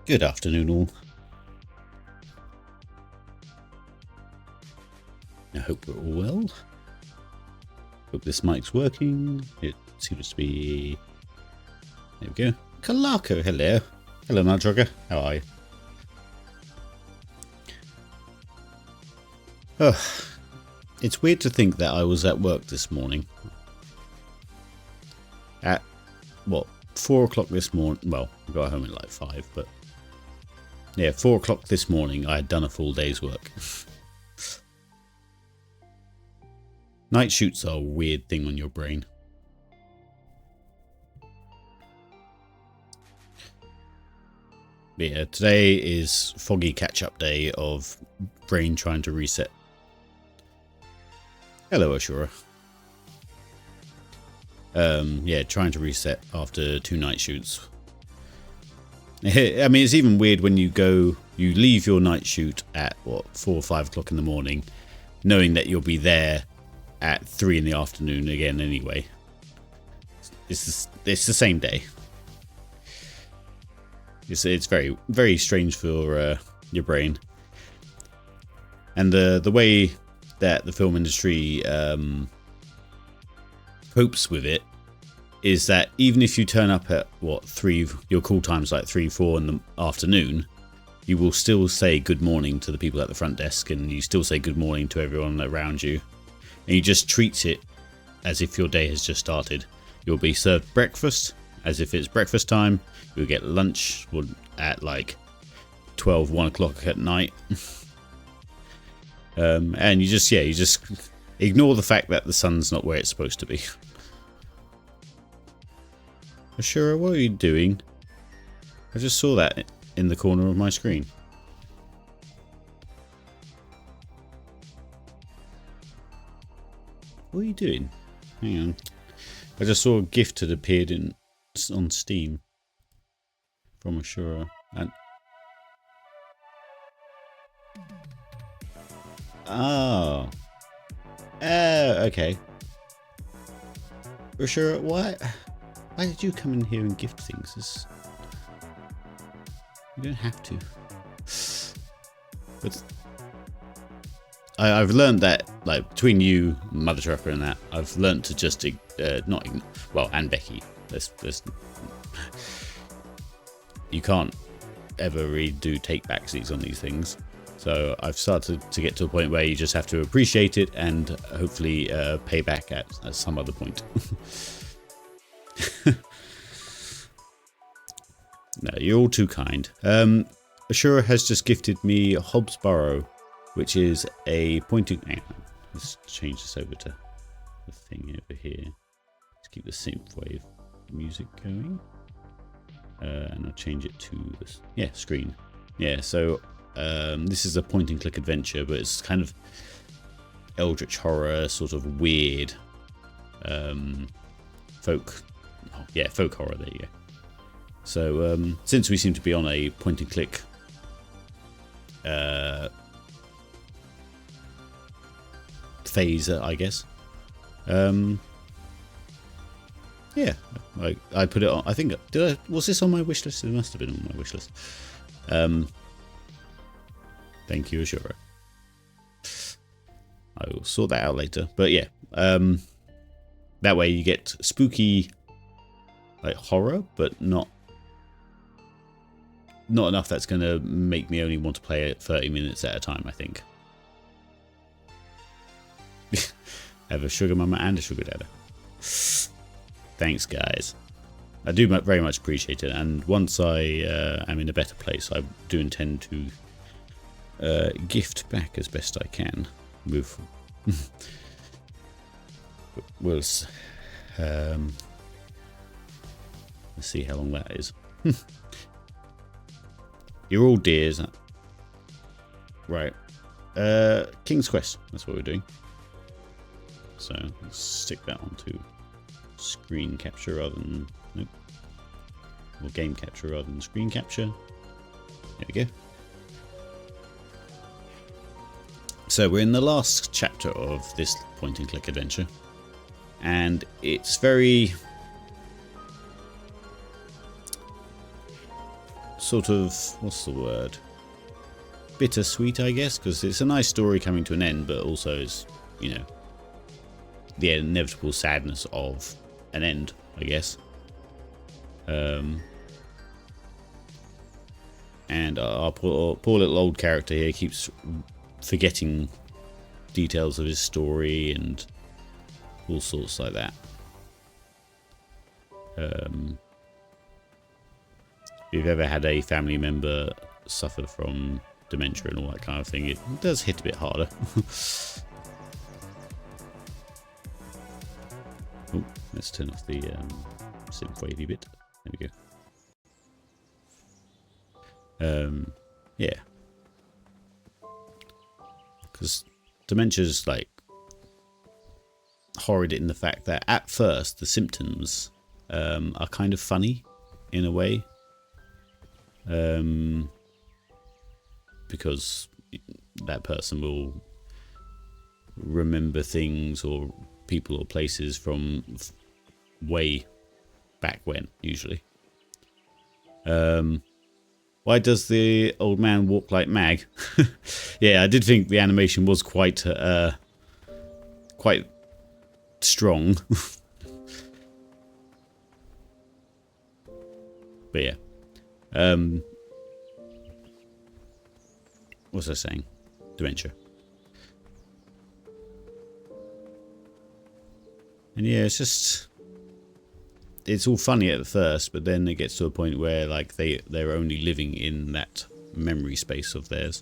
Good afternoon, all. I hope we're all well. Hope this mic's working. It seems to be... There we go. Kalako, hello. Hello, Nudjogger. How are you? Oh, it's weird to think that I was at work this morning. At, what, 4 o'clock this morning? Well, I got home at like 5, but... Yeah, 4 o'clock this morning, I had done a full day's work. Night shoots are a weird thing on your brain. But yeah, today is foggy catch-up day of brain trying to reset. Hello, Ashura. Yeah, trying to reset after 2 night shoots. I mean, it's even weird when you leave your night shoot at, what, 4 or 5 o'clock in the morning, knowing that you'll be there at 3 in the afternoon again anyway. It's the same day. It's very, very strange for your brain. And the way that the film industry copes with it is that even if you turn up at, what, 3, your call time's like 3, 4 in the afternoon, you will still say good morning to the people at the front desk, and you still say good morning to everyone around you. And you just treat it as if your day has just started. You'll be served breakfast as if it's breakfast time. You'll get lunch at like 12, 1 o'clock at night. And you just ignore the fact that the sun's not where it's supposed to be. Ashura, what are you doing? I just saw that in the corner of my screen. What are you doing? Hang on. I just saw a gift had appeared on Steam from Ashura. And oh. Okay. Ashura, why did you come in here and gift things? You don't have to. But I've learned that, like, between you, Mother Trucker, and that, I've learned to just and Becky. You can't ever really do take backsies on these things. So I've started to get to a point where you just have to appreciate it and hopefully pay back at some other point. No, you're all too kind. Ashura has just gifted me Hobbs Burrow, which is a pointing... Hang on, let's change this over to the thing over here. Let's keep the synthwave music going. And I'll change it to this. Yeah, screen. Yeah, so this is a point-and-click adventure, but it's kind of eldritch horror, sort of weird folk horror. There you go. So since we seem to be on a point-and-click phase, I guess. Yeah, I put it on. I think was this on my wish list? It must have been on my wish list. Thank you, Ashura. I will sort that out later. But yeah, that way you get spooky, like, horror, but not enough that's going to make me only want to play it 30 minutes at a time, I think. Have a sugar mama and a sugar dada. Thanks, guys. I do very much appreciate it, and once I am in a better place, I do intend to gift back as best I can. Let's see how long that is. You're all dears. Right. King's Quest. That's what we're doing. So let's stick that onto screen capture rather than... Nope. Or game capture rather than screen capture. There we go. So we're in the last chapter of this point-and-click adventure. And it's very... sort of, what's the word? Bittersweet, I guess, because it's a nice story coming to an end, but also it's, you know, the inevitable sadness of an end, I guess. And our poor little old character here keeps forgetting details of his story and all sorts like that. If you've ever had a family member suffer from dementia and all that kind of thing, it does hit a bit harder. Oh, let's turn off the synth wavy bit. There we go. Yeah, because dementia's like horrid in the fact that at first the symptoms are kind of funny in a way, because that person will remember things or people or places from way back when, usually. Why does the old man walk like Mag? Yeah, I did think the animation was quite strong. But yeah. What was I saying? Dementia. And yeah, it's all funny at first, but then it gets to a point where like they're only living in that memory space of theirs.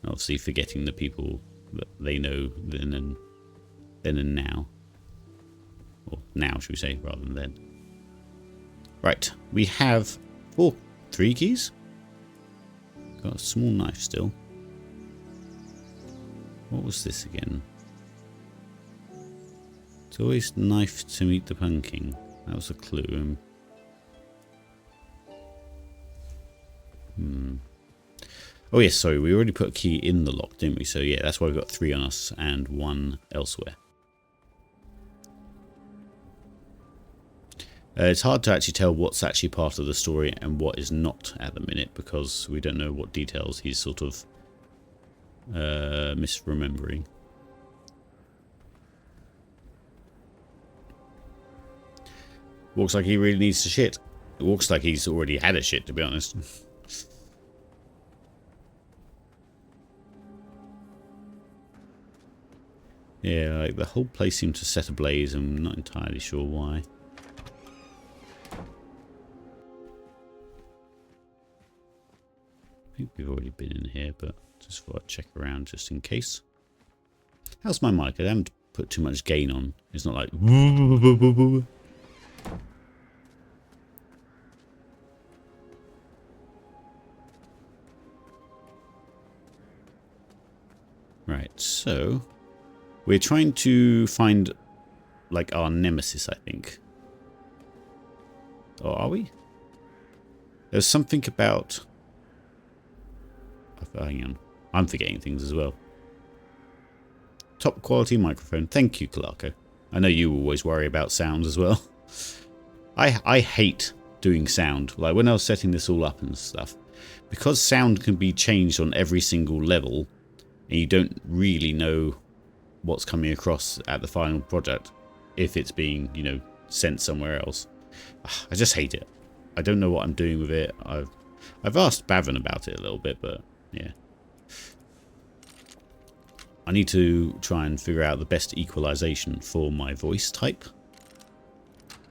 Obviously forgetting the people that they know then and now. Or now, should we say, rather than then. Right, we have 3 keys. Got a small knife still. What was this again? It's always knife to meet the pumpkin. That was a clue. Oh yes, sorry, we already put a key in the lock, didn't we? So yeah, that's why we've got 3 on us and 1 elsewhere. It's hard to actually tell what's actually part of the story and what is not at the minute, because we don't know what details he's sort of misremembering. Walks like he really needs to shit. It walks like he's already had a shit, to be honest. Yeah, like the whole place seemed to set ablaze, and I'm not entirely sure why. I think we've already been in here, but just thought I'd check around just in case. How's my mic? I haven't put too much gain on. It's not like... Right, so... we're trying to find, like, our nemesis, I think. Or are we? There's something about... hang on. I'm forgetting things as well. Top quality microphone. Thank you, Kalako. I know you always worry about sound as well. I hate doing sound. Like, when I was setting this all up and stuff. Because sound can be changed on every single level, and you don't really know what's coming across at the final product if it's being, you know, sent somewhere else. I just hate it. I don't know what I'm doing with it. I've asked Bavin about it a little bit, but yeah. I need to try and figure out the best equalization for my voice type.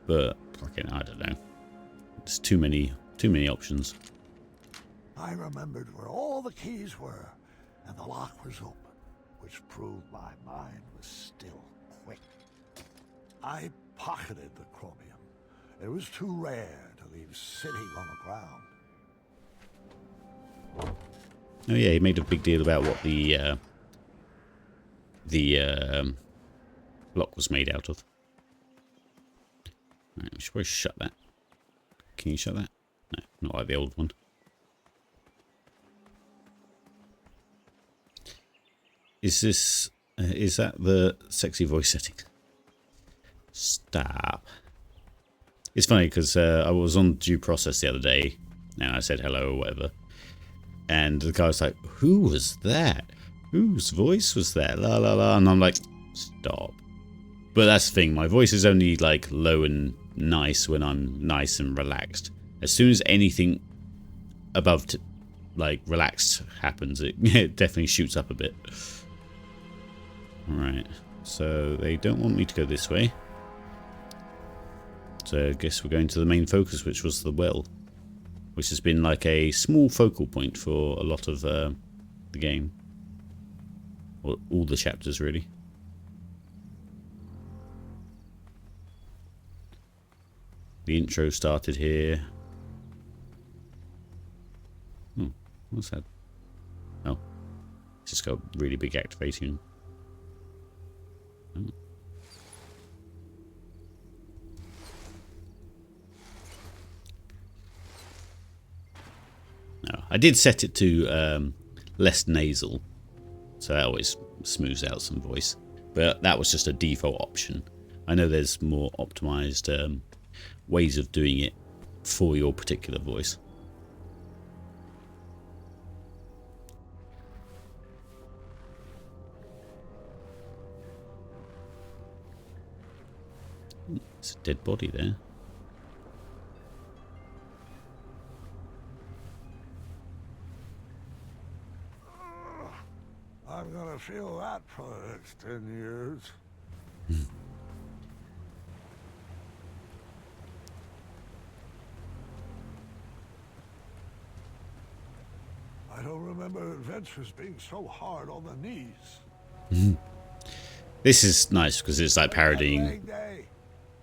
But fucking, I don't know. There's too many options. I remembered where all the keys were, and the lock was open, which proved my mind was still quick. I pocketed the chromium. It was too rare to leave sitting on the ground. Oh yeah, he made a big deal about what the block was made out of. Right, we should probably shut that. Can you shut that? No, not like the old one. Is this... is that the sexy voice setting? Stop. It's funny because I was on due process the other day, and I said hello or whatever, and the guy was like, "Who was that? Whose voice was that? La la la," and I'm like, "Stop." But that's the thing. My voice is only like low and nice when I'm nice and relaxed. As soon as anything above like relaxed happens, it, it definitely shoots up a bit. Alright, so they don't want me to go this way. So I guess we're going to the main focus, which was the well, which has been like a small focal point for a lot of the game. Or all the chapters, really. The intro started here. What's that? Oh, it's just got a really big activation. Oh. No, I did set it to less nasal, so that always smooths out some voice. But that was just a default option. I know there's more optimized ways of doing it for your particular voice. It's a dead body there. I'm gonna feel that for the next 10 years. I don't remember adventures being so hard on the knees. This is nice because it's like parodying. Leg day.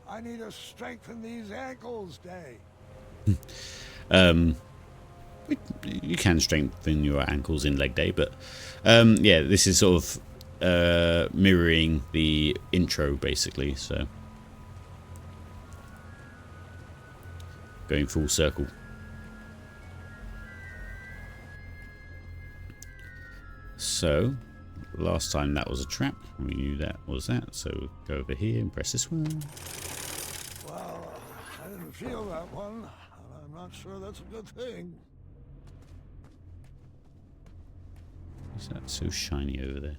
I need to strengthen these ankles day. You can strengthen your ankles in leg day, but yeah, this is sort of mirroring the intro basically, so going full circle. So last time that was a trap, we knew that was that, so go over here and press this one. Well, I didn't feel that one, and I'm not sure that's a good thing. Is that so shiny over there?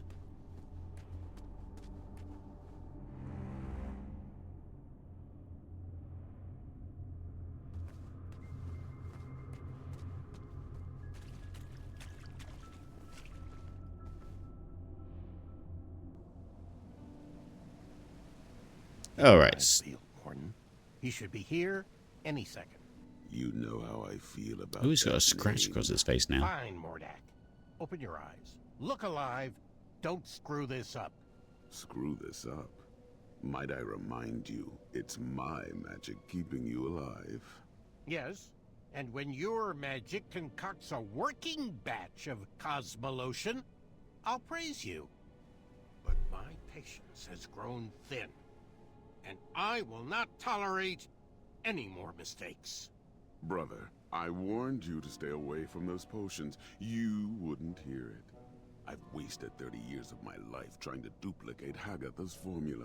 All right. Mordin. He should be here any second. You know how I feel about. Oh, he's got a that scratch name. across his face now. Fine, Mordak. Open your eyes. Look alive. Don't screw this up. Screw this up. Might I remind you, it's my magic keeping you alive. Yes, and when your magic concocts a working batch of Cosmolotion, I'll praise you. But my patience has grown thin, and I will not tolerate any more mistakes. Brother, I warned you to stay away from those potions. You wouldn't hear it. I've wasted 30 years of my life trying to duplicate Hagatha's formula.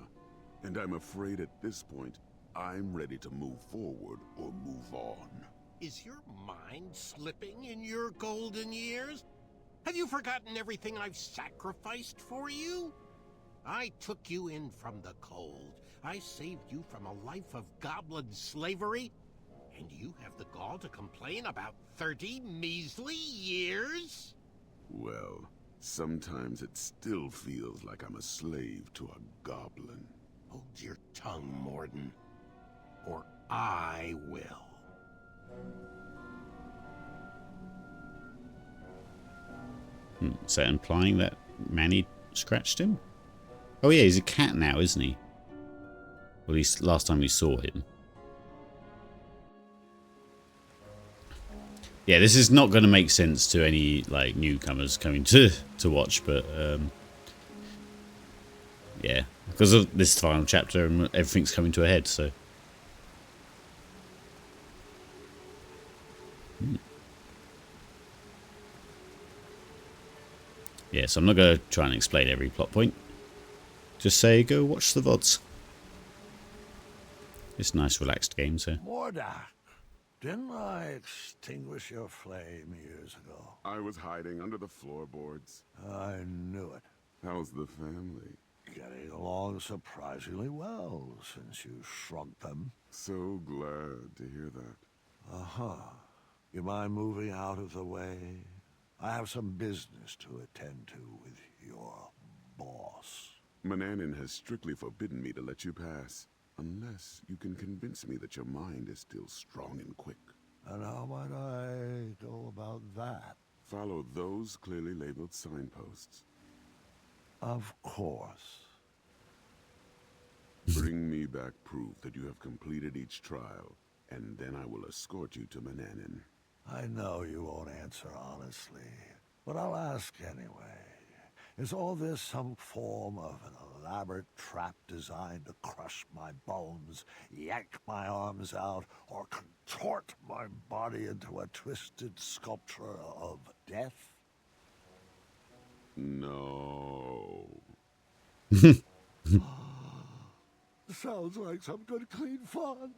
And I'm afraid at this point, I'm ready to move forward or move on. Is your mind slipping in your golden years? Have you forgotten everything I've sacrificed for you? I took you in from the cold. I saved you from a life of goblin slavery. And you have the gall to complain about 30 measly years? Well, sometimes it still feels like I'm a slave to a goblin. Hold your tongue, Mordin, or I will. Is that implying that Manny scratched him? Oh yeah, he's a cat now, isn't he? At least last time we saw him. Yeah, this is not going to make sense to any like newcomers coming to watch, but yeah, because of this final chapter and everything's coming to a head, so. Yeah, so I'm not going to try and explain every plot point. Just say, go watch the VODs. It's a nice relaxed game, so. Mordak, didn't I extinguish your flame years ago? I was hiding under the floorboards. I knew it. How's the family? Getting along surprisingly well since you shrunk them. So glad to hear that. Uh-huh. You mind moving out of the way? I have some business to attend to with your boss. Mananin has strictly forbidden me to let you pass, unless you can convince me that your mind is still strong and quick. And how might I go about that? Follow those clearly labeled signposts. Of course. Bring me back proof that you have completed each trial, and then I will escort you to Mananin. I know you won't answer honestly, but I'll ask anyway. Is all this some form of an elaborate trap designed to crush my bones, yank my arms out, or contort my body into a twisted sculpture of death? No. Sounds like some good clean fun.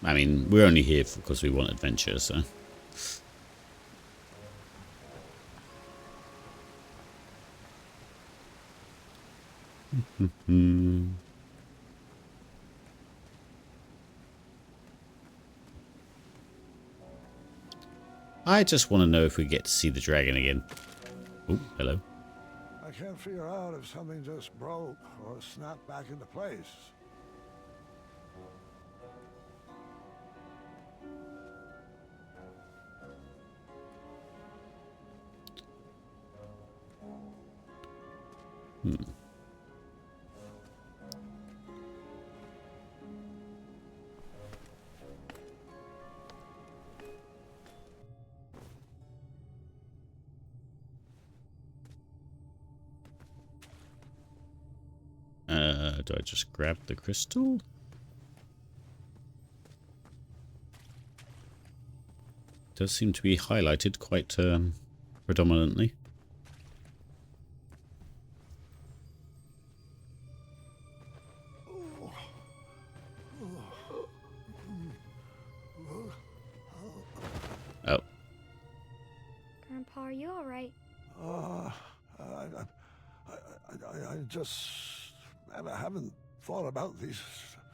I mean, we're only here because we want adventure, so. I just want to know if we get to see the dragon again. Oh, hello. I can't figure out if something just broke or snapped back into place. Do I just grab the crystal? Does seem to be highlighted quite predominantly. Oh. Grandpa, are you alright? I just haven't thought about these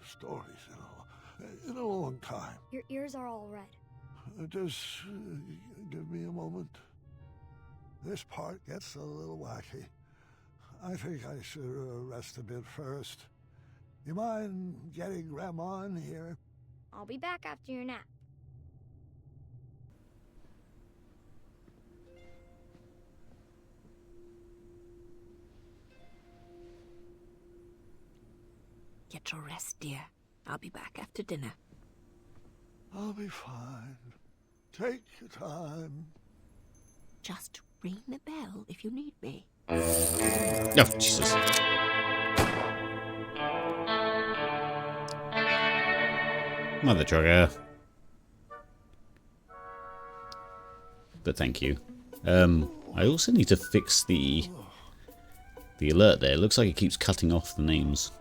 stories in a long time. Your ears are all red. Just give me a moment. This part gets a little wacky. I think I should rest a bit first. You mind getting Grandma in here? I'll be back after your nap. Get your rest, dear. I'll be back after dinner. I'll be fine. Take your time. Just ring the bell if you need me. Oh, Jesus. Mother Drugger. But thank you. I also need to fix the alert there. It looks like it keeps cutting off the names.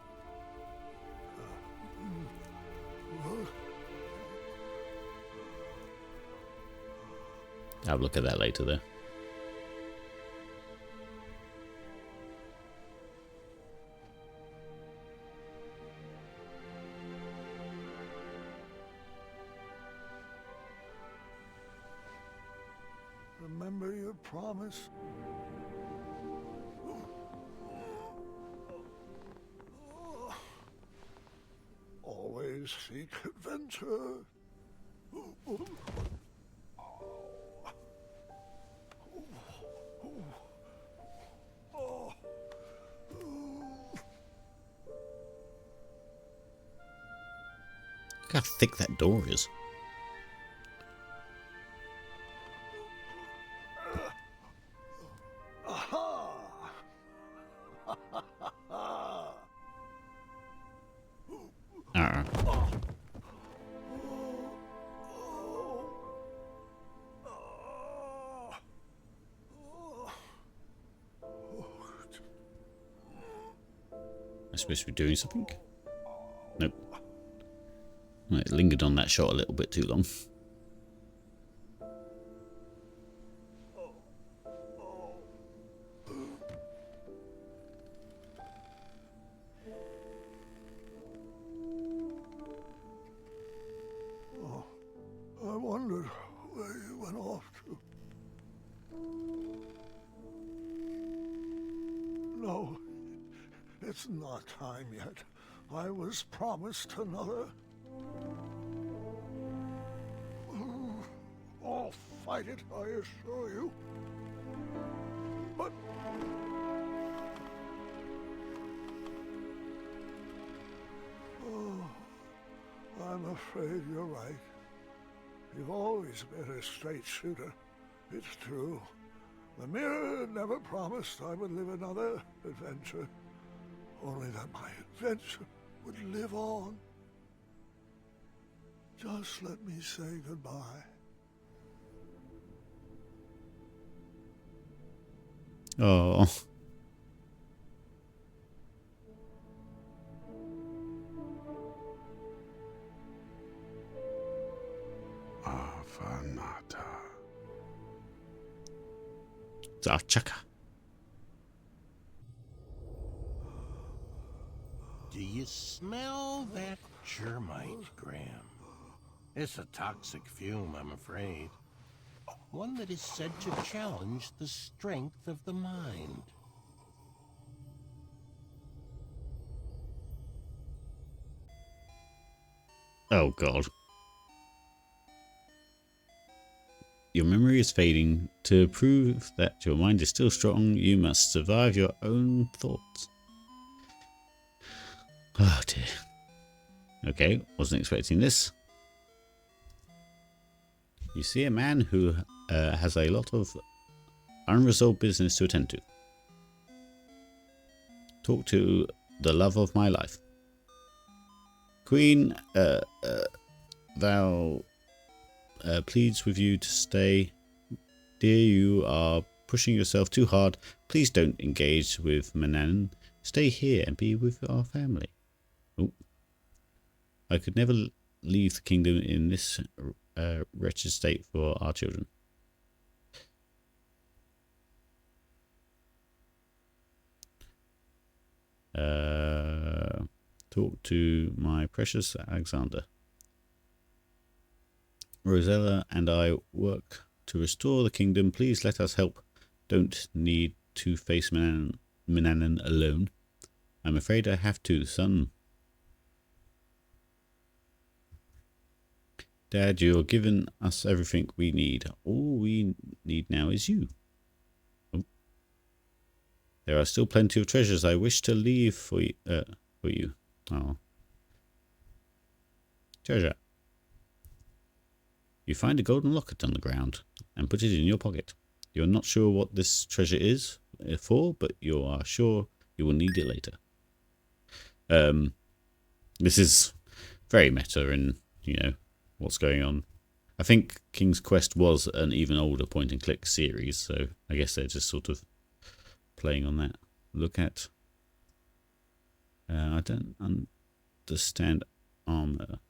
I'll look at that later though. Remember your promise? Always seek adventure. Look how thick that door is. I supposed to be doing something? Nope. Well, it lingered on that shot a little bit too long. I wondered where you went off to. No, it's not time yet. I was promised another. I'll fight it, I assure you. But... oh, I'm afraid you're right. You've always been a straight shooter. It's true. The mirror never promised I would live another adventure. Only that my adventure would live on. Just let me say goodbye. Oh. Afanata. Zarchaka. Do you smell that germite, Graham? It's a toxic fume, I'm afraid. One that is said to challenge the strength of the mind. Oh god. Your memory is fading. To prove that your mind is still strong, you must survive your own thoughts. Oh dear. Okay, wasn't expecting this. You see a man who has a lot of unresolved business to attend to. Talk to the love of my life. Queen, thou pleads with you to stay. Dear, you are pushing yourself too hard. Please don't engage with Manannan. Stay here and be with our family. Oh. I could never leave the kingdom in this wretched state for our children. Talk to my precious Alexander. Rosella and I work to restore the kingdom. Please let us help. Don't need to face Manannan alone. I'm afraid I have to, son. Dad, you're giving us everything we need. All we need now is you. Oh. There are still plenty of treasures I wish to leave for you. Oh. Treasure. You find a golden locket on the ground and put it in your pocket. You're not sure what this treasure is for, but you are sure you will need it later. This is very meta in, you know, what's going on. I think King's Quest was an even older point-and-click series, so I guess they're just sort of playing on that. Look at... I don't understand armor.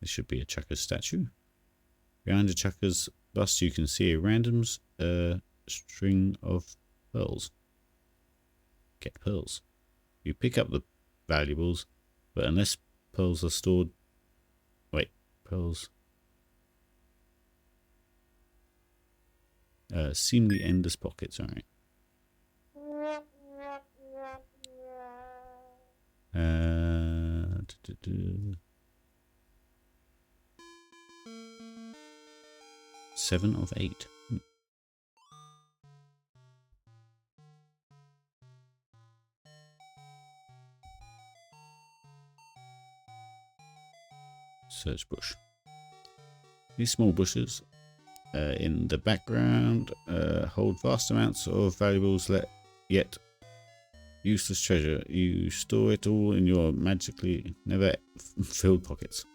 This should be a Chucker's statue. Behind the Chucker's bust you can see a random string of pearls. Get pearls. You pick up the valuables, but unless pearls are stored... Wait, pearls... seem the endless pockets, alright. Seven of 8. Search bush. These small bushes in the background hold vast amounts of valuables, yet useless treasure. You store it all in your magically never filled pockets.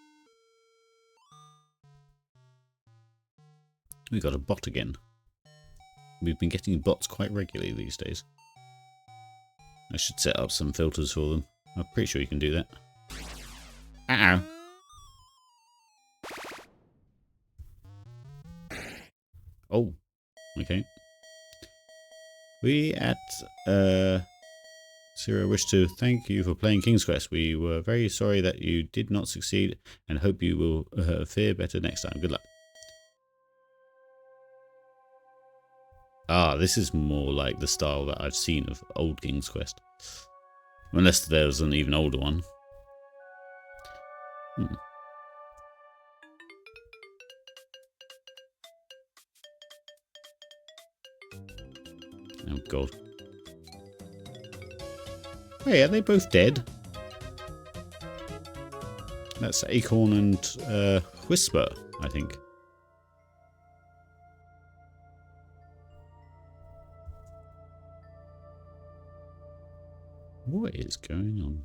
We got a bot again. we've been getting bots quite regularly these days. I should set up some filters for them. I'm pretty sure you can do that. Uh-oh. Oh, okay. We at Zero wish to thank you for playing King's Quest. We were very sorry that you did not succeed and hope you will fare better next time. Good luck. Ah, this is more like the style that I've seen of old King's Quest. Unless there's an even older one. Oh god. Hey, are they both dead? That's Acorn and Whisper, I think. What is going on?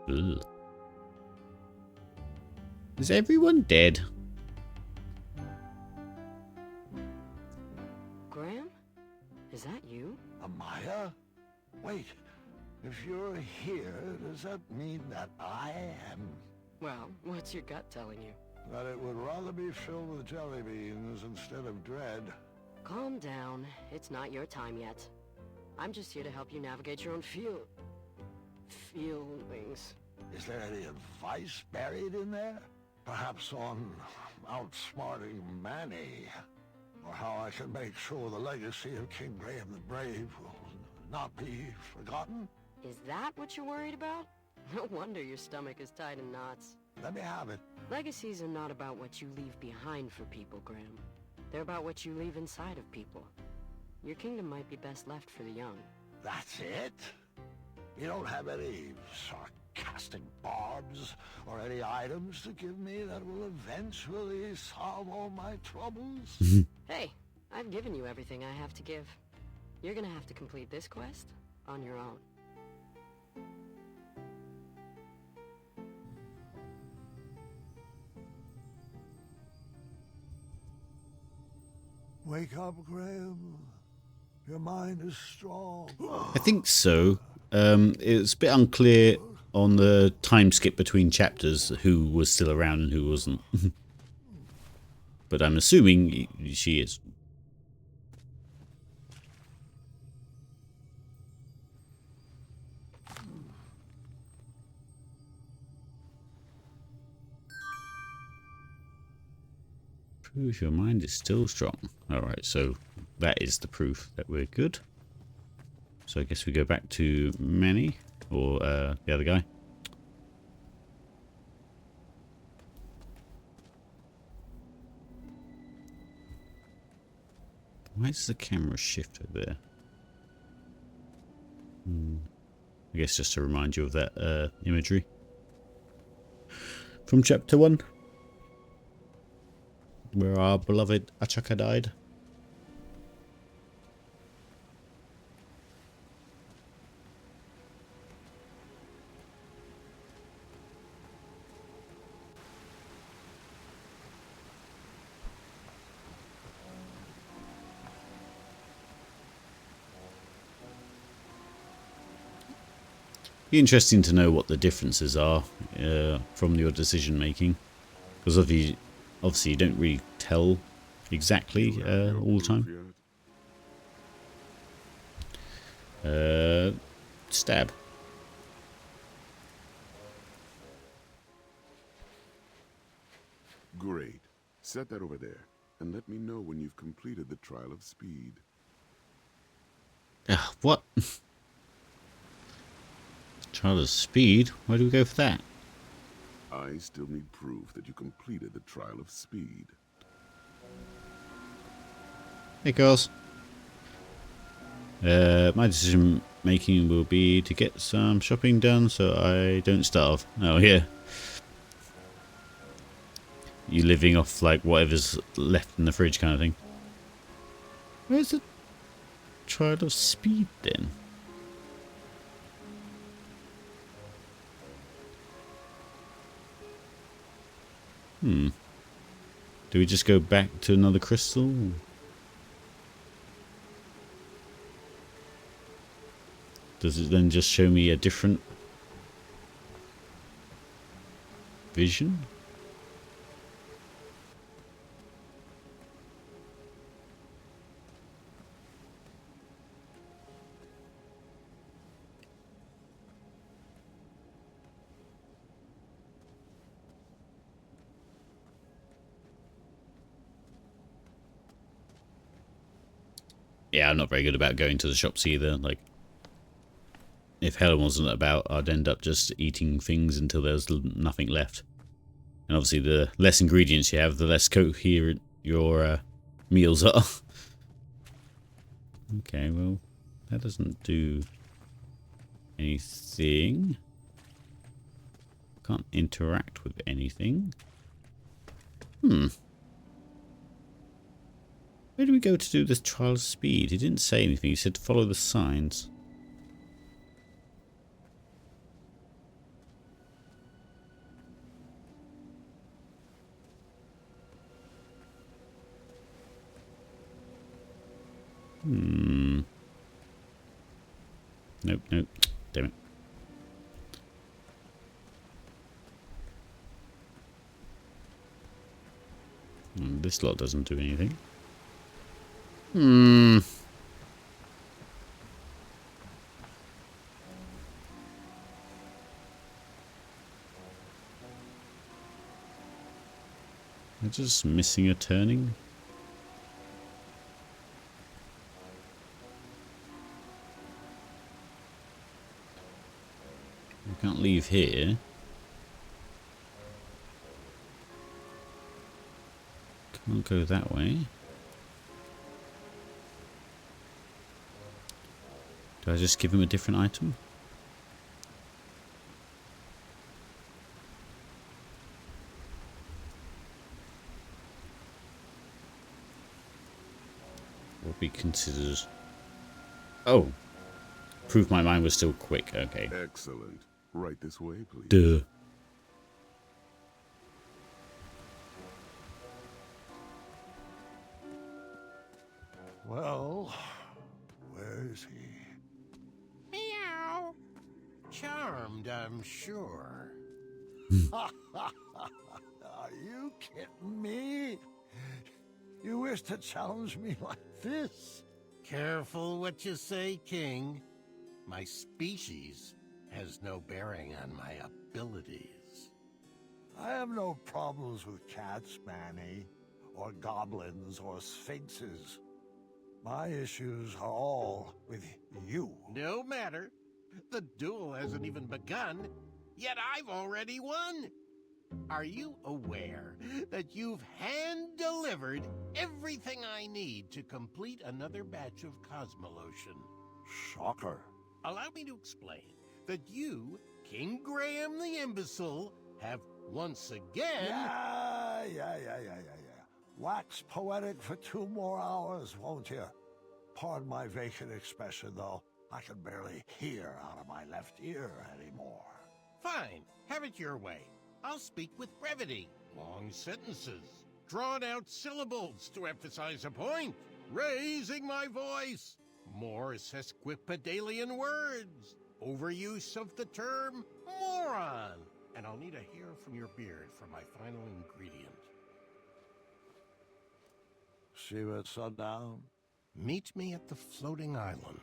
Ugh. Is everyone dead? Graham? Is that you? Amaya? Wait, if you're here, does that mean that I am? Well, what's your gut telling you? That it would rather be filled with jelly beans instead of dread. Calm down. It's not your time yet. I'm just here to help you navigate your own feelings. Is there any advice buried in there? Perhaps on outsmarting Manny? Or how I can make sure the legacy of King Graham the Brave will not be forgotten? Is that what you're worried about? No wonder your stomach is tied in knots. Let me have it. Legacies are not about what you leave behind for people, Graham. They're about what you leave inside of people. Your kingdom might be best left for the young. That's it? You don't have any sarcastic barbs or any items to give me that will eventually solve all my troubles? Hey, I've given you everything I have to give. You're gonna have to complete this quest on your own. Wake up, Graham. Your mind is strong. I think so. It's a bit unclear on the time skip between chapters who was still around and who wasn't. But I'm assuming she is. Prove your mind is still strong. Alright, so that is the proof that we're good. So I guess we go back to Manny, or the other guy. Why does the camera shift over there? I guess just to remind you of that imagery from chapter 1. Where our beloved Achaka died. Be interesting to know what the differences are from your decision making, because obviously you don't really tell exactly all the time. Stab. Great. Set that over there, and let me know when you've completed the trial of speed. What? Trial of speed? Why do we go for that? I still need proof that you completed the trial of speed. Hey girls. My decision making will be to get some shopping done so I don't starve. Oh yeah. You living off like whatever's left in the fridge kind of thing. Where's the trial of speed then? Do we just go back to another crystal? Does it then just show me a different vision? Yeah, I'm not very good about going to the shops either. Like, if Helen wasn't about, I'd end up just eating things until there's nothing left. And obviously, the less ingredients you have, the less coherent your meals are. Okay, well, that doesn't do anything. Can't interact with anything. Where do we go to do this trial of speed? He didn't say anything. He said to follow the signs. Nope, nope. Damn it. This lot doesn't do anything. They're just missing a turning. We can't leave here. Can't go that way. Do I just give him a different item? Would be considered... Oh! Prove my mind was still quick, okay. Excellent. Right this way, please. Duh. Well, where is he? Meow. Charmed, I'm sure. Are you kidding me? You wish to challenge me like this? Careful what you say, King. My species has no bearing on my abilities. I have no problems with cats, Manny, or goblins, or sphinxes. My issues are all with you. No matter. The duel hasn't even begun, yet I've already won. Are you aware that you've hand-delivered everything I need to complete another batch of Cosmolotion? Shocker. Allow me to explain that you, King Graham the Imbecile, have once again... Yeah. Wax poetic for 2 more hours, won't you? Pardon my vacant expression, though. I can barely hear out of my left ear anymore. Fine, have it your way. I'll speak with brevity, long sentences, drawn-out syllables to emphasize a point, raising my voice, more sesquipedalian words, overuse of the term moron, and I'll need a hair from your beard for my final ingredient. See you at sundown? Meet me at the floating island.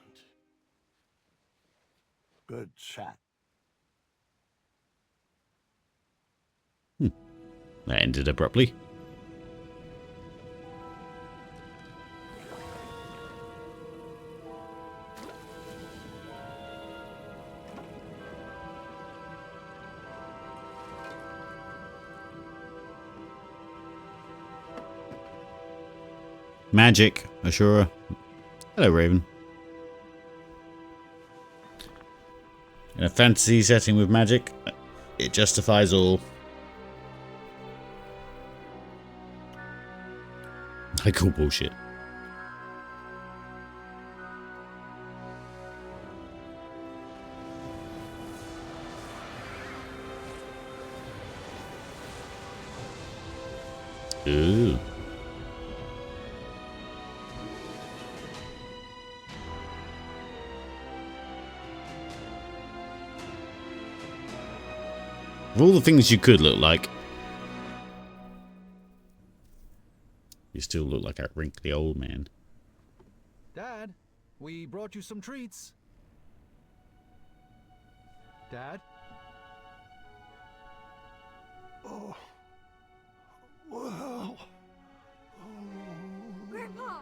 Good chat. That ended abruptly. Magic, Ashura. Hello, Raven. In a fantasy setting with magic, it justifies all. I call bullshit. Ooh. Of all the things you could look like, you still look like a wrinkly old man. Dad, we brought you some treats. Dad? Oh. Well. Grandpa!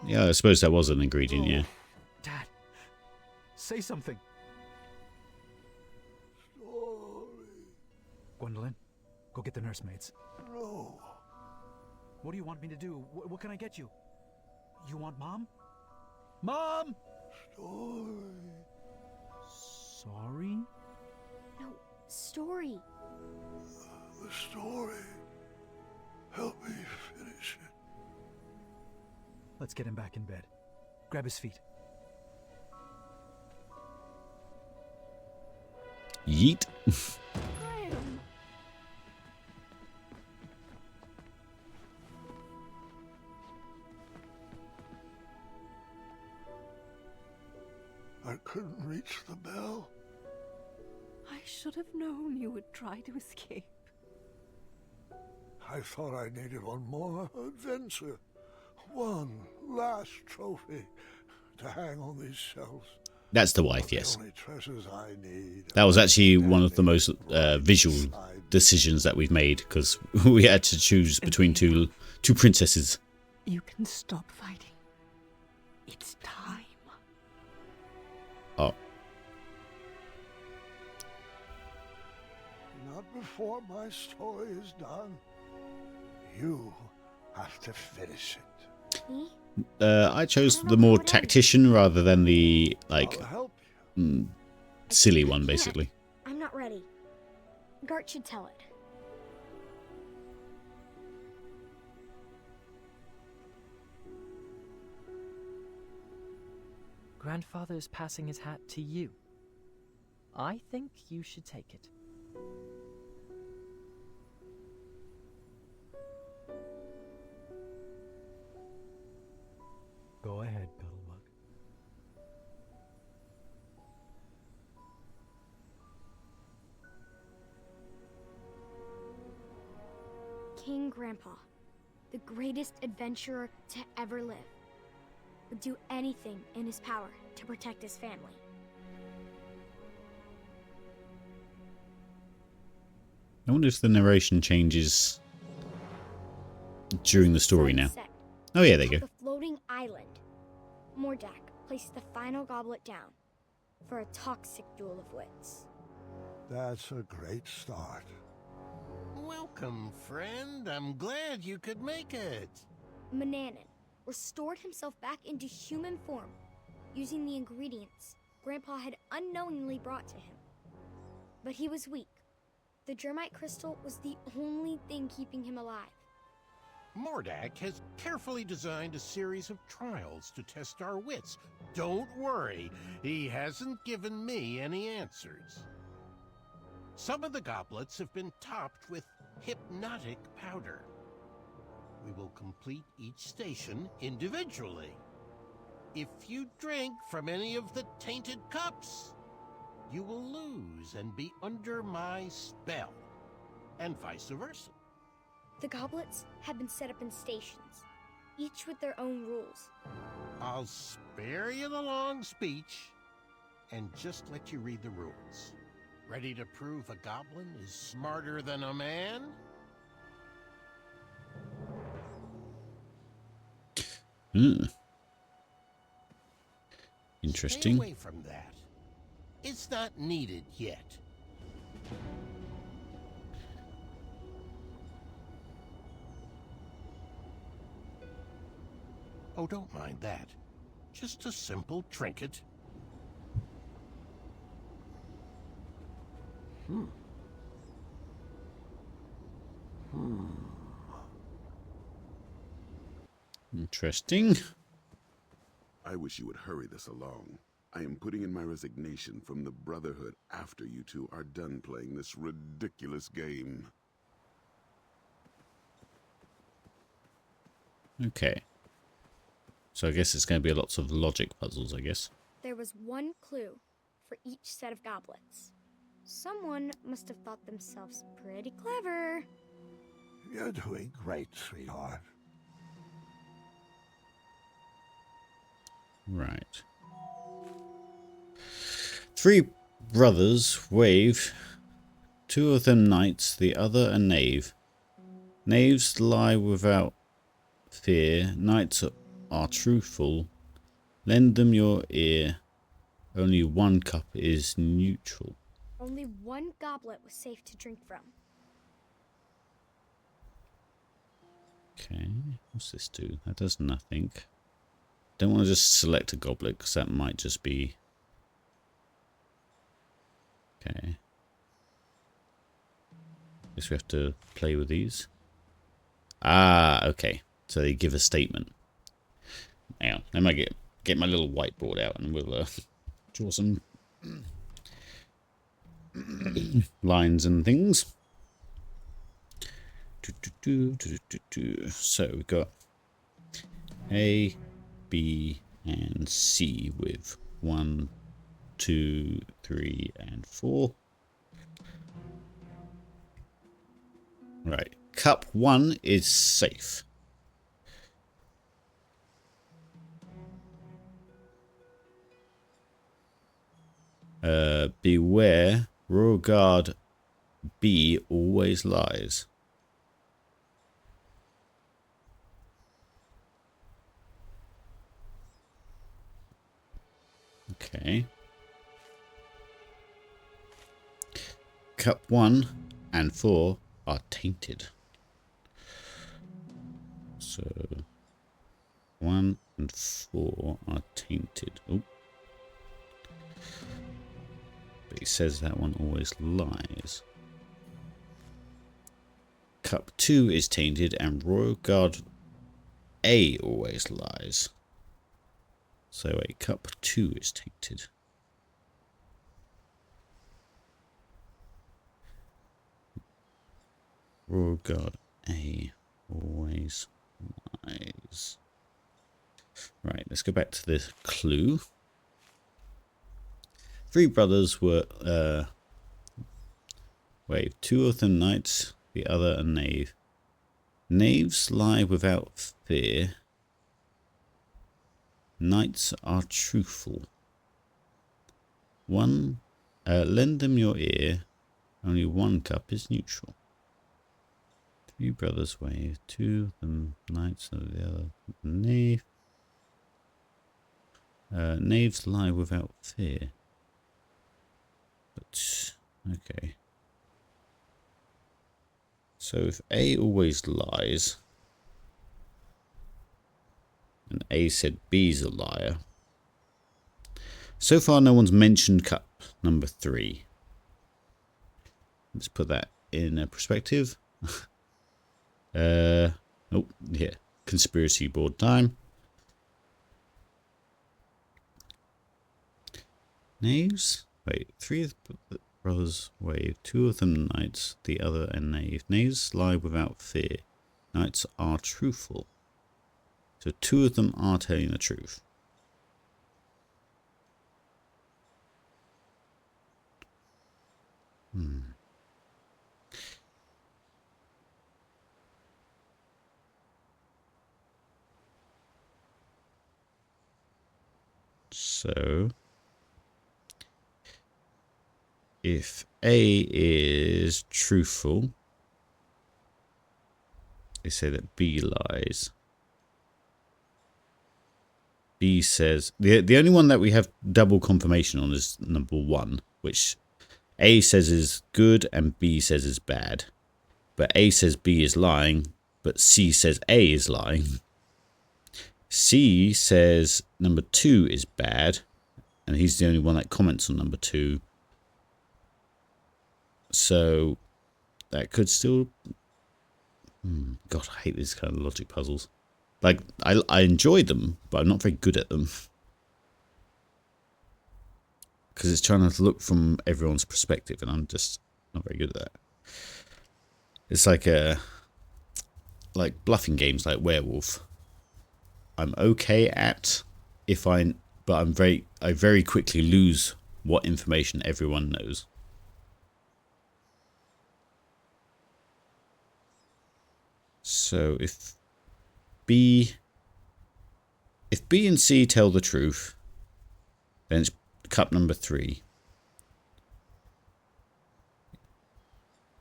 Yeah, I suppose that was an ingredient, yeah. Dad, say something. Gwendolyn, go get the nursemaids. No. What do you want me to do? What can I get you? You want Mom? Mom! Story. Sorry? No, story. The story. Help me finish it. Let's get him back in bed. Grab his feet. Yeet. Graham! I couldn't reach the bell. I should have known you would try to escape. I thought I needed one more adventure. One last trophy to hang on these shelves. That's the wife, yes. The only treasures I need. That was actually one of the most visual decisions that we've made, because we had to choose between two princesses. You can stop fighting. It's time. Oh. Not before my story is done. You have to finish it. Me? I chose the more tactician rather than the, like, I'll help you. silly one, I can't. basically. I'm not ready. Gart should tell it. Grandfather's passing his hat to you. I think you should take it. Go ahead, Petalbug. King Grandpa, the greatest adventurer to ever live, would do anything in his power to protect his family. I wonder if the narration changes during the story now. Sunset. Oh yeah, there you go. The floating island. Mordak places the final goblet down for a toxic duel of wits. That's a great start. Welcome, friend. I'm glad you could make it. Manannan restored himself back into human form using the ingredients Grandpa had unknowingly brought to him. But he was weak. The Germite crystal was the only thing keeping him alive. Mordak has carefully designed a series of trials to test our wits. Don't worry, he hasn't given me any answers. Some of the goblets have been topped with hypnotic powder. We will complete each station individually. If you drink from any of the tainted cups, you will lose and be under my spell, and vice versa. The goblets have been set up in stations, each with their own rules. I'll spare you the long speech and just let you read the rules. Ready to prove a goblin is smarter than a man? Interesting. Stay away from that. It's not needed yet. Oh, don't mind that. Just a simple trinket. Interesting. I wish you would hurry this along. I am putting in my resignation from the Brotherhood after you two are done playing this ridiculous game. Okay. So I guess it's going to be lots of logic puzzles, I guess. There was one clue for each set of goblets. Someone must have thought themselves pretty clever. You're doing great, sweetheart. Right. 3 brothers wave. 2 of them knights, the other a knave. Knaves lie without fear. Knights are truthful. Lend them your ear. Only one cup is neutral. Only one goblet was safe to drink from. Okay, what's this do? That does nothing. Don't want to just select a goblet because that might just be... Okay. Guess we have to play with these. Ah, okay. So they give a statement. Hang on, I might get my little whiteboard out and we'll draw some lines and things. So we've got A, B, and C with 1, 2, 3, and 4. Right. Cup 1 is safe. Beware, Royal Guard B always lies. Okay. Cup 1 and 4 are tainted. So 1 and 4 are tainted. Oh. But he says that one always lies. Cup 2 is tainted and Royal Guard A always lies. So a cup 2 is tainted. Royal Guard A always lies. Right, let's go back to the clue. 3 brothers were wait, 2 of them knights, the other a knave. Knaves lie without fear. Knights are truthful. Lend them your ear. Only one cup is neutral. 3 brothers wave. 2 of them knights, the other knave. Knaves lie without fear. But okay. So if A always lies, and A said B's a liar. So far, no one's mentioned cup number 3. Let's put that in perspective. Oh, yeah. Conspiracy board time. Knaves? Wait, 3 of the brothers wave. 2 of them knights, the other a knave. Knaves lie without fear. Knights are truthful. So 2 of them are telling the truth. So if A is truthful, they say that B lies. B says the only one that we have double confirmation on is number 1, which A says is good and B says is bad. But A says B is lying, but C says A is lying. C says number 2 is bad, and he's the only one that comments on number 2. So that could still... God, I hate these kind of logic puzzles. Like, I enjoy them, but I'm not very good at them. Because it's trying to look from everyone's perspective, and I'm just not very good at that. It's like bluffing games like Werewolf. I'm okay at but I very quickly lose what information everyone knows. So if B and C tell the truth, then it's cup number 3.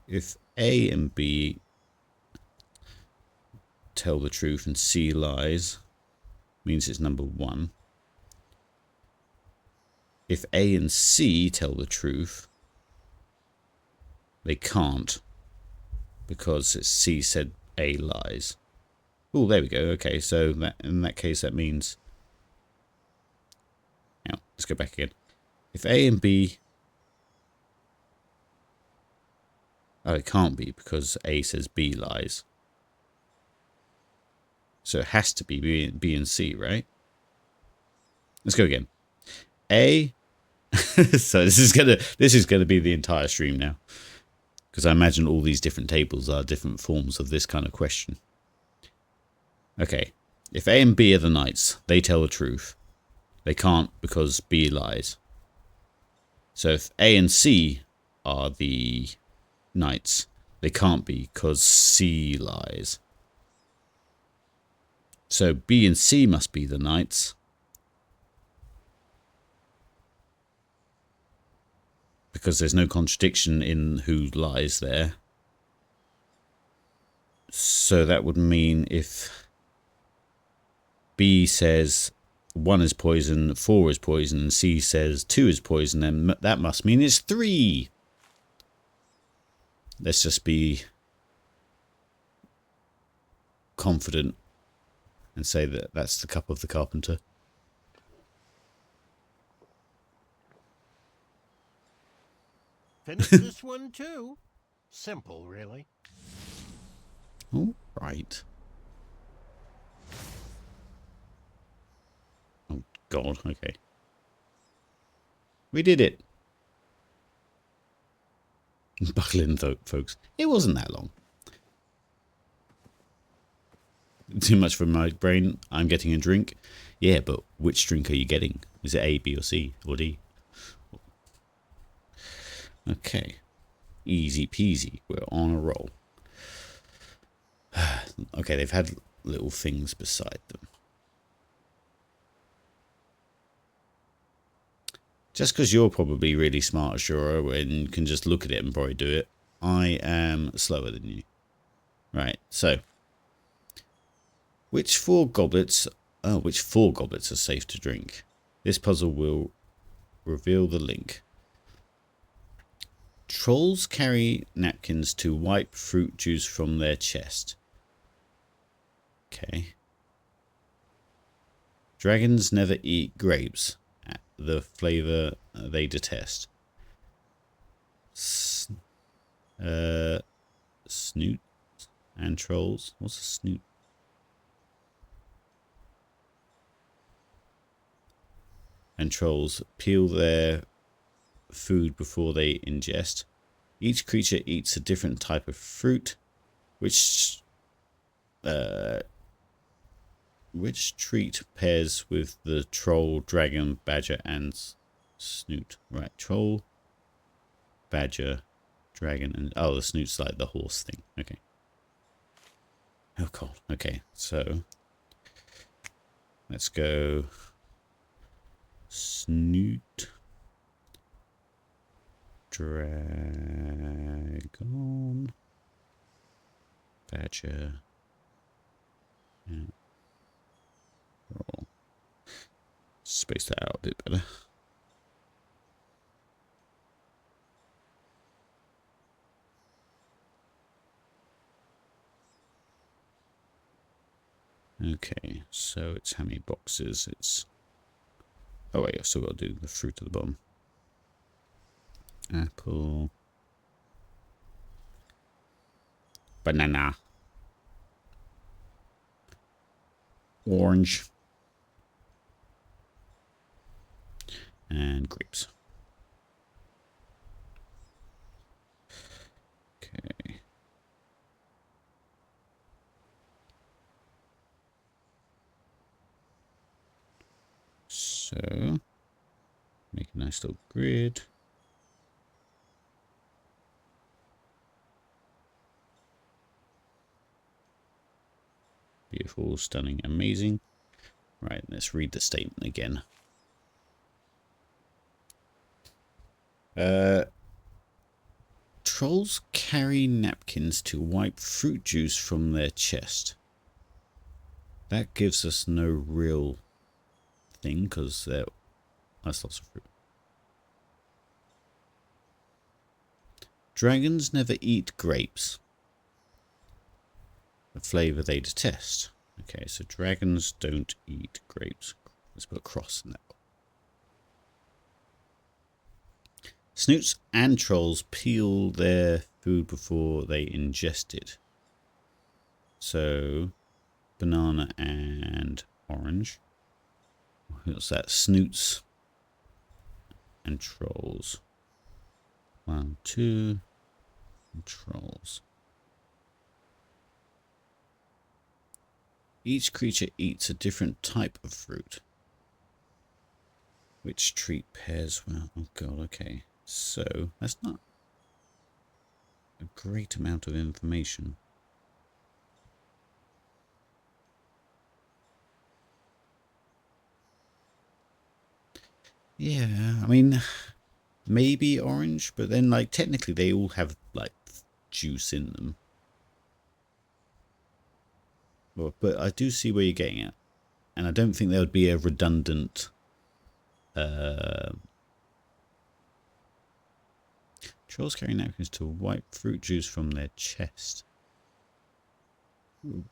If A and B tell the truth and C lies, means it's number 1. If A and C tell the truth, they can't, because C said A lies. Oh, there we go. Okay, so in that case, that means... Now, let's go back again. If A and B... Oh, it can't be, because A says B lies. So it has to be B and C, right? Let's go again. A... So this is gonna be the entire stream now, because I imagine all these different tables are different forms of this kind of question. Okay, if A and B are the knights, they tell the truth. They can't because B lies. So if A and C are the knights, they can't be because C lies. So B and C must be the knights. Because there's no contradiction in who lies there. So that would mean if B says 1 is poison, 4 is poison, and C says 2 is poison, then that must mean it's 3. Let's just be confident and say that that's the cup of the carpenter. Finish this one too. Simple, really. All right. Oh, God. Okay. We did it. Buckle in, folks. It wasn't that long. Too much for my brain. I'm getting a drink. Yeah, but which drink are you getting? Is it A, B, or C, or D? Okay. Easy peasy. We're on a roll. Okay, they've had little things beside them. Just because you're probably really smart, Ashura, and can just look at it and probably do it, I am slower than you. Right, so. Which four goblets are safe to drink? This puzzle will reveal the link. Trolls carry napkins to wipe fruit juice from their chest. Okay. Dragons never eat grapes. The flavour they detest. Snoot and trolls. What's a snoot? And trolls peel their food before they ingest. Each creature eats a different type of fruit, which treat pairs with the troll, dragon, badger, and snoot. Right, troll, badger, dragon, and oh, the snoot's like the horse thing. Okay. Oh God. Okay, so let's go. Snoot, dragon, badger, and roll. Space that out a bit better. Okay, so it's how many boxes? It's... Oh wait, I've still got to do the fruit at the bottom. Apple. Banana. Orange. And grapes. Okay. So, make a nice little grid. Beautiful, stunning, amazing. Right, let's read the statement again. Trolls carry napkins to wipe fruit juice from their chest. That gives us no real thing, because that's lots of fruit. Dragons never eat grapes. The flavour they detest. Okay, so dragons don't eat grapes. Let's put a cross in that. Snoots and trolls peel their food before they ingest it. So, banana and orange. What's that? Snoots and trolls. 1, 2, and trolls. Each creature eats a different type of fruit. Which treat pairs well? Oh god, okay. So, that's not a great amount of information. Yeah, I mean, maybe orange, but then, like, technically they all have, like, juice in them. But I do see where you're getting at. And I don't think there would be a redundant... Trolls carry napkins to wipe fruit juice from their chest. Ooh.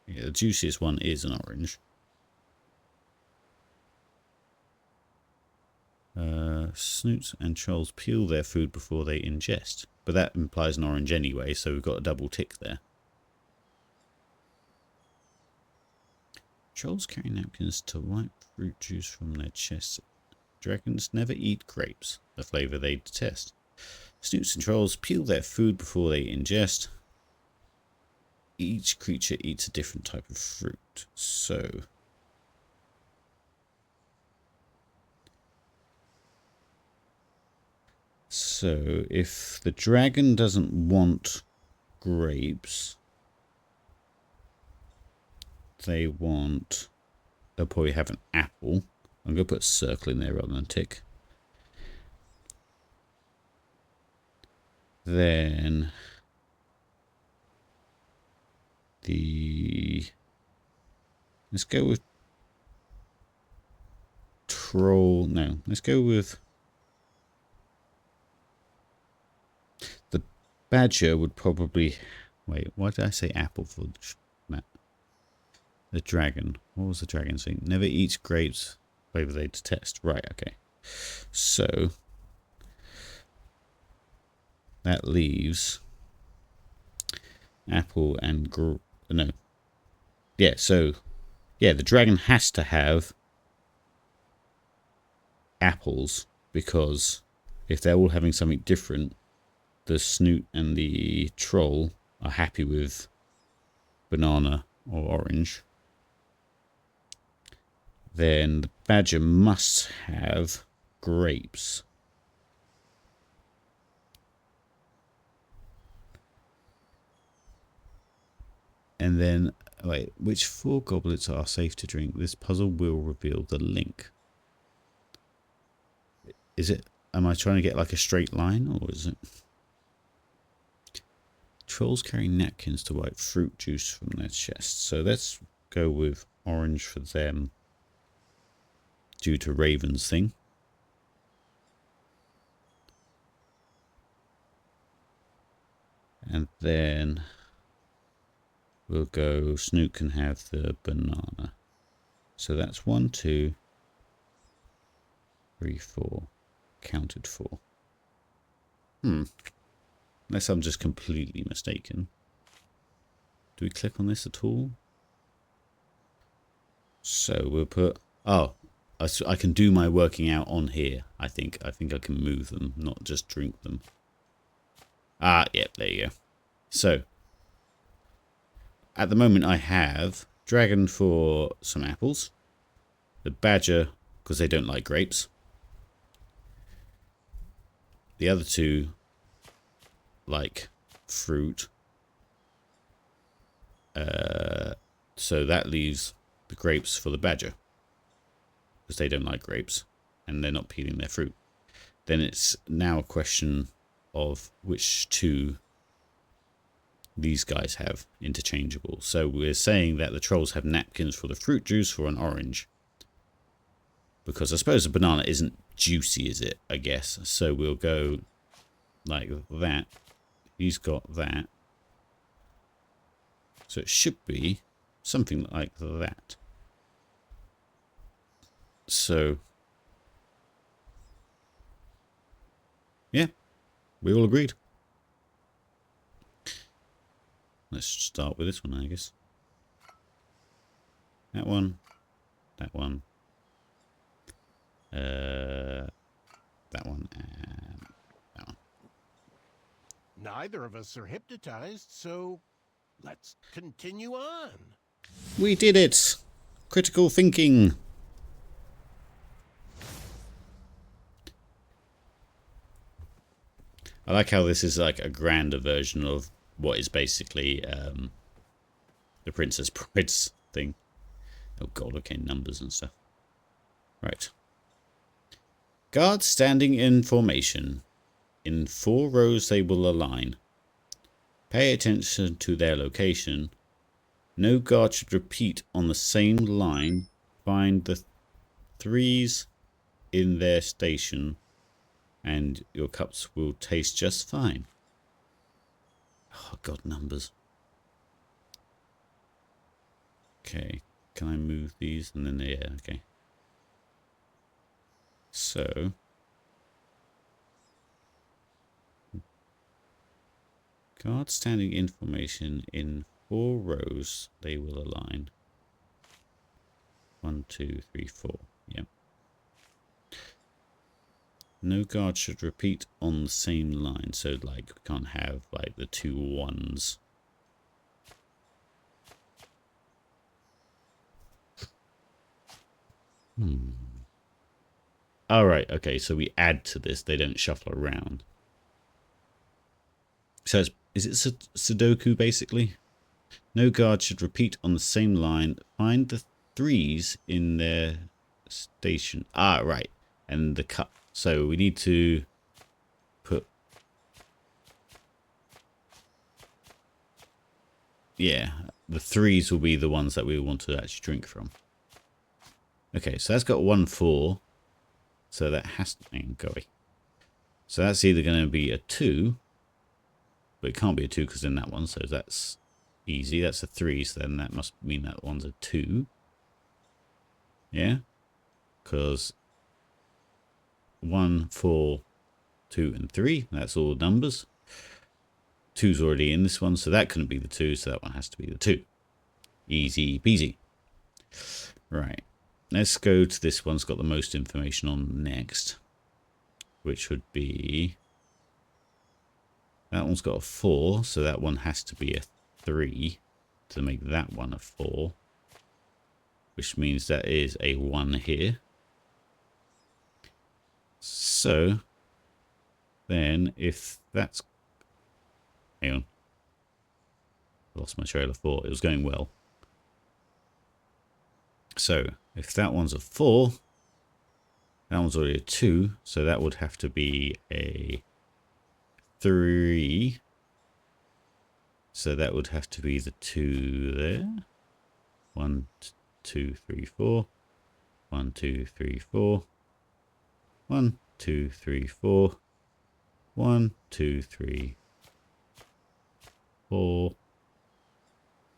Yeah, the juiciest one is an orange. Snoots and trolls peel their food before they ingest. But that implies an orange anyway, so we've got a double tick there. Trolls carry napkins to wipe fruit juice from their chests. Dragons never eat grapes, the flavour they detest. Snoots and trolls peel their food before they ingest. Each creature eats a different type of fruit. So, if the dragon doesn't want grapes, they'll probably have an apple. I'm going to put a circle in there rather than a tick. Then let's go with troll. No, let's go with the badger. Would probably wait. Why did I say apple for that? The dragon. What was the dragon saying? Never eats grapes. Flavor they detest. Right. Okay. So that leaves apple and no. Yeah. So yeah, the dragon has to have apples, because if they're all having something different, the snoot and the troll are happy with banana or orange. Then the badger must have grapes. And then, wait, which 4 goblets are safe to drink? This puzzle will reveal the link. Is it, am I trying to get like a straight line, or is it? Trolls carry napkins to wipe fruit juice from their chests. So let's go with orange for them, due to Raven's thing. And then we'll go, Snoot can have the banana. So that's 1, 2, 3, 4. Counted for. Unless I'm just completely mistaken. Do we click on this at all? So we'll put... Oh, I can do my working out on here. I think I can move them, not just drink them. Ah, yep, there you go. So, at the moment I have dragon for some apples, The badger, because they don't like grapes. The other two like fruit. So that leaves the grapes for the badger, because they don't like grapes and they're not peeling their fruit. Then it's now a question of which two these guys have interchangeable. So we're saying that the trolls have napkins for the fruit juice for an orange, because I suppose a banana isn't juicy, is it? I guess. So we'll go like that. He's got that. So it should be something like that. So, yeah, we all agreed. Let's start with this one, I guess. That one, that one, that one, and that one. Neither of us are hypnotized, so let's continue on. We did it! Critical thinking. I like how this is like a grander version of what is basically the Princess Bride's thing. Oh god, okay, numbers and stuff. Right. Guards standing in formation. In 4 rows they will align. Pay attention to their location. No guard should repeat on the same line. Find the 3s in their station, and your cups will taste just fine. Oh god, numbers. Okay, can I move these? And then, yeah, okay. So, guards standing in formation in 4 rows, they will align. 1, 2, 3, 4. Yep. No guard should repeat on the same line. So, like, we can't have, like, the 2 1s. Alright, okay, so we add to this. They don't shuffle around. So, is it Sudoku, basically? No guard should repeat on the same line. Find the 3s in their station. Ah, right. And the cup. So we need to put... Yeah, the 3s will be the ones that we want to actually drink from. Okay, so that's got 1 4. So that has to... Go away. So that's either going to be a 2. But it can't be a 2 because in that one. So that's easy. That's a 3. So then that must mean that one's a 2. Yeah? Because 1, 4, 2, and 3. That's all numbers. 2's already in this one, so that couldn't be the 2, so that one has to be the 2. Easy peasy. Right. Let's go to this one's got the most information on next, which would be... That one's got a 4, so that one has to be a 3 to make that one a 4. Which means that is a 1 here. So, then if that's... Hang on. I lost my trail of thought. It was going well. So, if that one's a 4, that one's already a 2, so that would have to be a 3. So that would have to be the 2 there. 1, 2, 3, 4. 1, 2, 3, 4. 1, 2, 3, 4. 1, 2, 3, 4.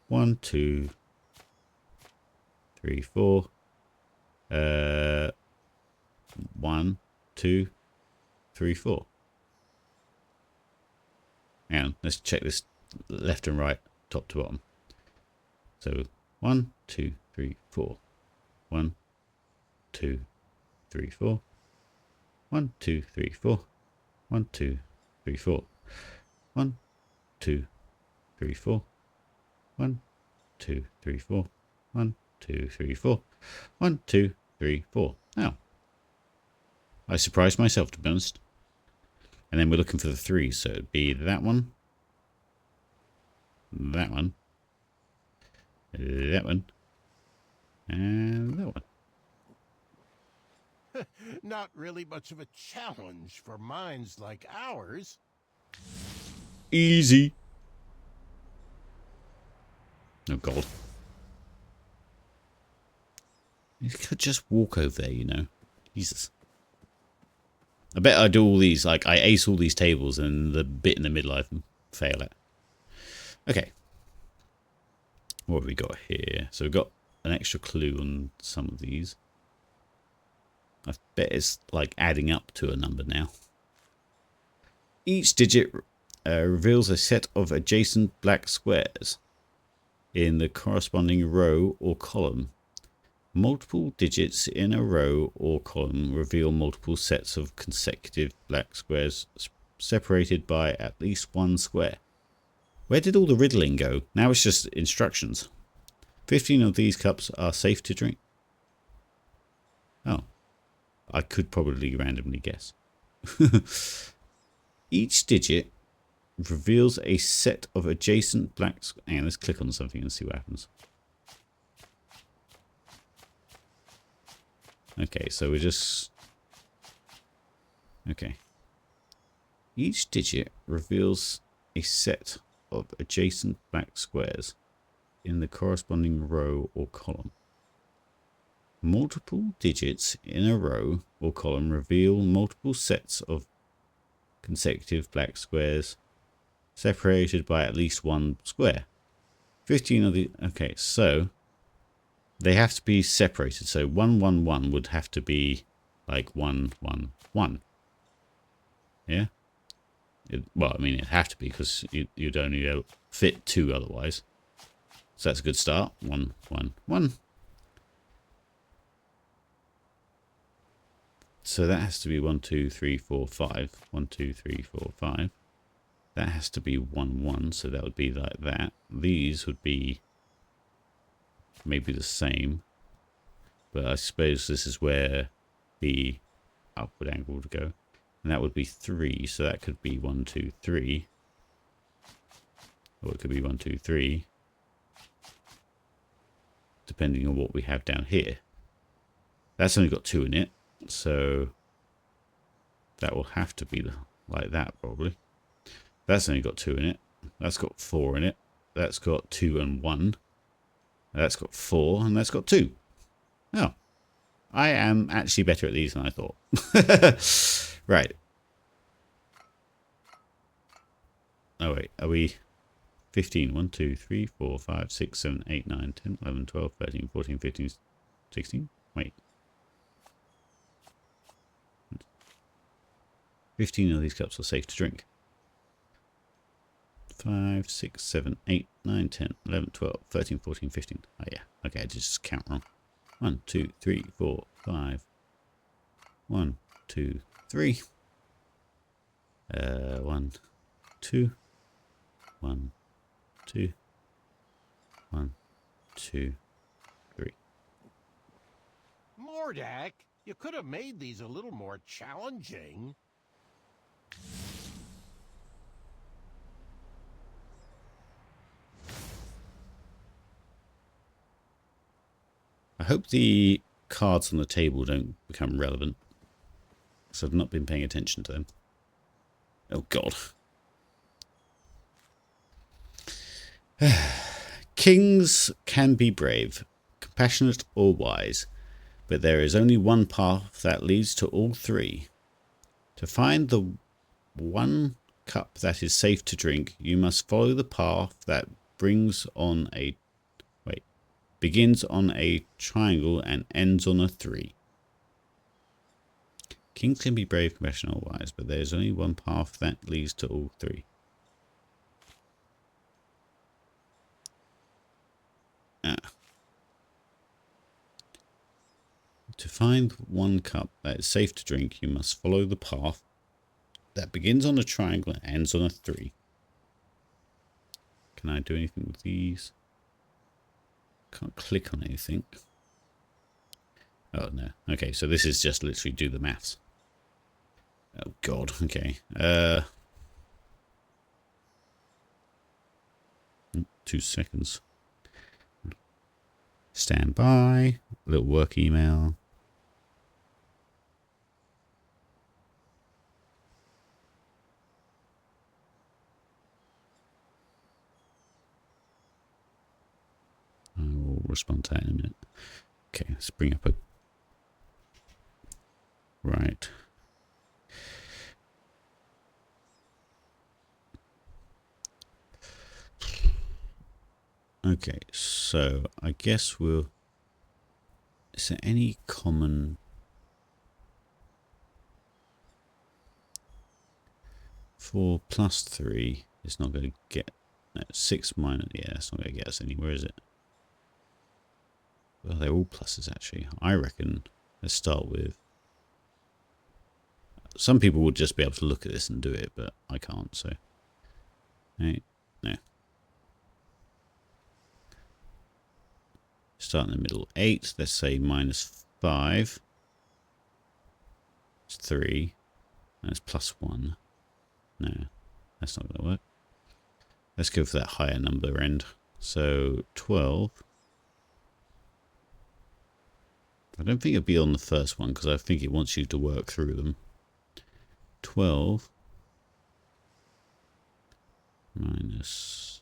1, 2, 3, 4. 1, 2, 3, 4. Hang on, let's check this left and right, top to bottom. So 1, 2, 3, 4. 1, 2, 3, 4. 1, 2, 3, 4. 1, 2, 3, 4. 1, 2, 3, 4. 1, 2, 3, 4. 1, 2, 3, 4. 1, 2, 3, 4. Oh. I surprised myself, to be honest. And then we're looking for the 3, so it'd be that one. That one. That one. And that one. Not really much of a challenge for minds like ours. Easy. Oh, God. You could just walk over there, you know. Jesus. I bet I do all these, like, I ace all these tables and the bit in the middle I fail at. Okay. What have we got here? So we've got an extra clue on some of these. I bet it's, like, adding up to a number now. Each digit reveals a set of adjacent black squares in the corresponding row or column. Multiple digits in a row or column reveal multiple sets of consecutive black squares separated by at least one square. Where did all the riddling go? Now it's just instructions. 15 of these cups are safe to drink. Oh. I could probably randomly guess. Each digit reveals a set of adjacent black squares. Hang on, let's click on something and see what happens. Okay, so we're just... Okay. Each digit reveals a set of adjacent black squares in the corresponding row or column. Multiple digits in a row or column reveal multiple sets of consecutive black squares separated by at least one square. 15 of the... Okay, so... They have to be separated. So 1, 1, 1 would have to be like 1, 1, 1. Yeah? Well, I mean, it'd have to be because you'd only fit 2 otherwise. So that's a good start. 1, 1, 1. So that has to be 1, 2, 3, 4, 5. 1, 2, 3, 4, 5. That has to be 1, 1. So that would be like that. These would be maybe the same, but I suppose this is where the upward angle would go, and that would be 3, so that could be 1, 2, 3, or it could be 1, 2, 3, depending on what we have down here. That's only got 2 in it, so that will have to be like that probably. That's only got 2 in it. That's got 4 in it. That's got 2 and 1. That's got 4, and that's got 2. Oh. I am actually better at these than I thought. Right. Oh, wait. Are we 15? 1, 2, 3, 4, 5, 6, 7, 8, 9, 10, 11, 12, 13, 14, 15, 16? Wait. 15 of these cups are safe to drink. 5, 6, 7, 8, 9, 10, 11, 12, 13, 14, 15. Oh, yeah. Okay, I just count wrong. 1, 2, 3, 4, 5. 1, 2, 3. 1, 2. 1, 2. 1, 2, 3. Mordak, you could have made these a little more challenging. I hope the cards on the table don't become relevant, because I've not been paying attention to them. Oh, God. Kings can be brave, compassionate, or wise, but there is only one path that leads to all three. To find the one cup that is safe to drink, you must follow the path that begins on a triangle and ends on a 3. Kings can be brave, compassionate, or wise, but there is only one path that leads to all 3. To find one cup that is safe to drink, you must follow the path that begins on a triangle and ends on a 3. Can I do anything with these? Can't click on anything. Oh, no. Okay, so this is just literally do the maths. Oh, God. Okay. 2 seconds. Stand by. Little work email. I will respond to that in a minute. Okay, let's bring up a... Right. Okay, so I guess we'll... Is there any common... For +3, it's not going to get... No, 6 minus... Yeah, that's not going to get us anywhere, is it? Well, they're all pluses, actually. I reckon... Let's start with... Some people would just be able to look at this and do it, but I can't, so... Hey, no. Start in the middle. 8, let's say -5. It's 3. And it's +1. No, that's not going to work. Let's go for that higher number end. So 12. I don't think it'll be on the first one because I think it wants you to work through them. 12 minus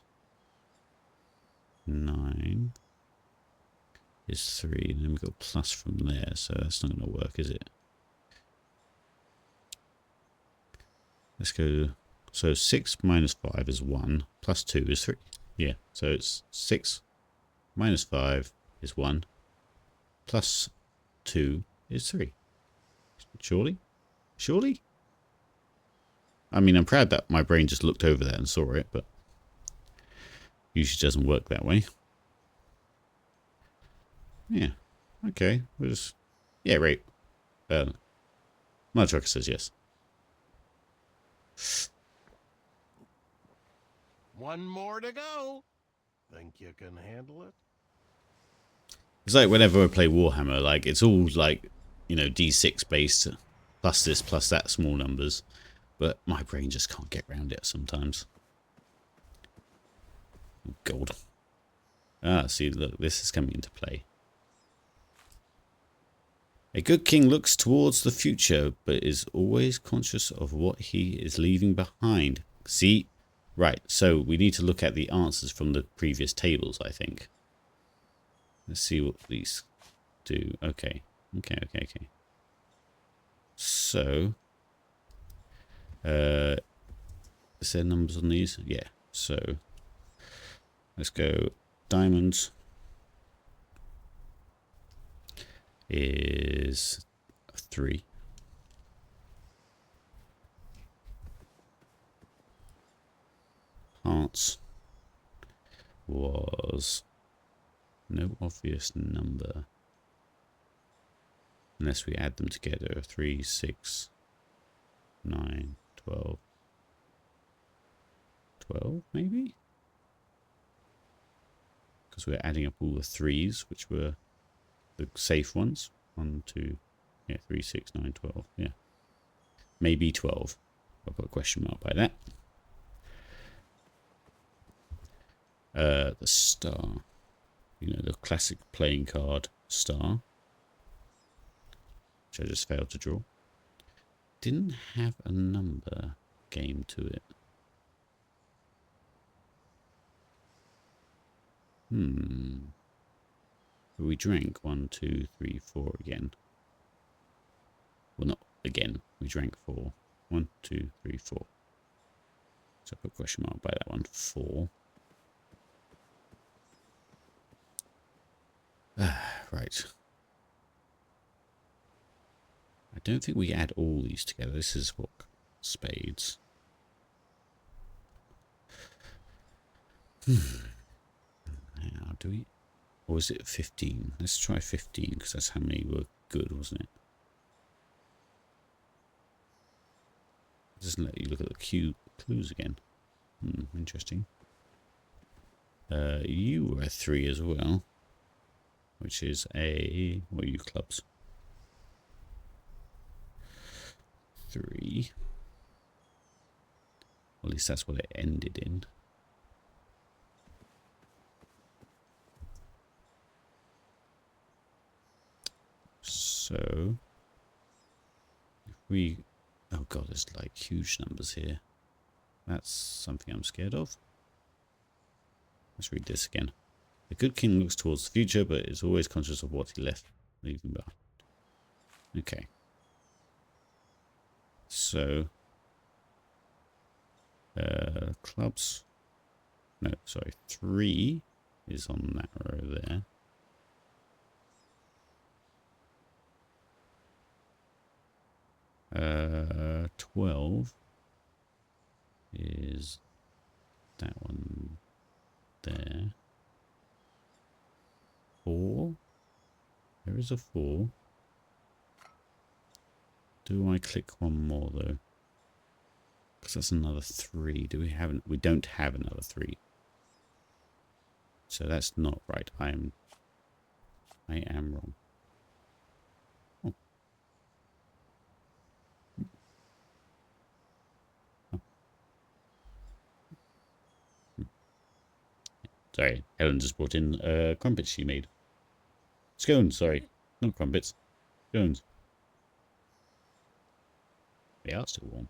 9 is 3. And then we've got plus from there, so that's not going to work, is it? Let's go. So 6 minus 5 is 1, plus 2 is 3. Yeah, so it's 6 minus 5 is 1, plus 2 is 3. Surely? Surely? I mean, I'm proud that my brain just looked over that and saw it, but usually doesn't work that way. Yeah. Okay. We'll just... Yeah, right. My trucker says yes. One more to go. Think you can handle it? It's like whenever I play Warhammer, like, it's all like, you know, D6 based, plus this, plus that, small numbers. But my brain just can't get around it sometimes. Gold. Ah, see, look, this is coming into play. A good king looks towards the future, but is always conscious of what he is leaving behind. See? Right, so we need to look at the answers from the previous tables, I think. Let's see what these do. Okay. So, is there numbers on these? Yeah, so let's go. Diamonds is 3. Hearts was no obvious number unless we add them together. 3, 6, 9, 12. 12 maybe? Because we're adding up all the 3s, which were the safe ones. 1, 2, yeah, 3, 6, 9, 12. Yeah. Maybe 12. I'll put a question mark by that. The star. You know, the classic playing card star. Which I just failed to draw. Didn't have a number game to it. We drank 1, 2, 3, 4 again. Well, not again. We drank 4. 1, 2, 3, 4. So I put a question mark by that one. 4. Right. I don't think we add all these together. This is what spades. How do we? Or was it 15? Let's try 15 because that's how many were good, wasn't it? It doesn't let you look at the clues again. Interesting. You were a 3 as well, which is a... What are you, clubs? 3. At least that's what it ended in. So, if we... Oh god, there's like huge numbers here. That's something I'm scared of. Let's read this again. The good king looks towards the future, but is always conscious of what he left, leaving behind. Okay. So, clubs. No, sorry, 3 is on that row there. Uh, 12 is that one there. 4. There is a 4. Do I click one more though? Because that's another 3. Do we have? We don't have another 3. So that's not right. I am wrong. Oh. Oh. Sorry, Helen just brought in crumpets she made. Scones, sorry. Not crumpets. Scones. They are still warm.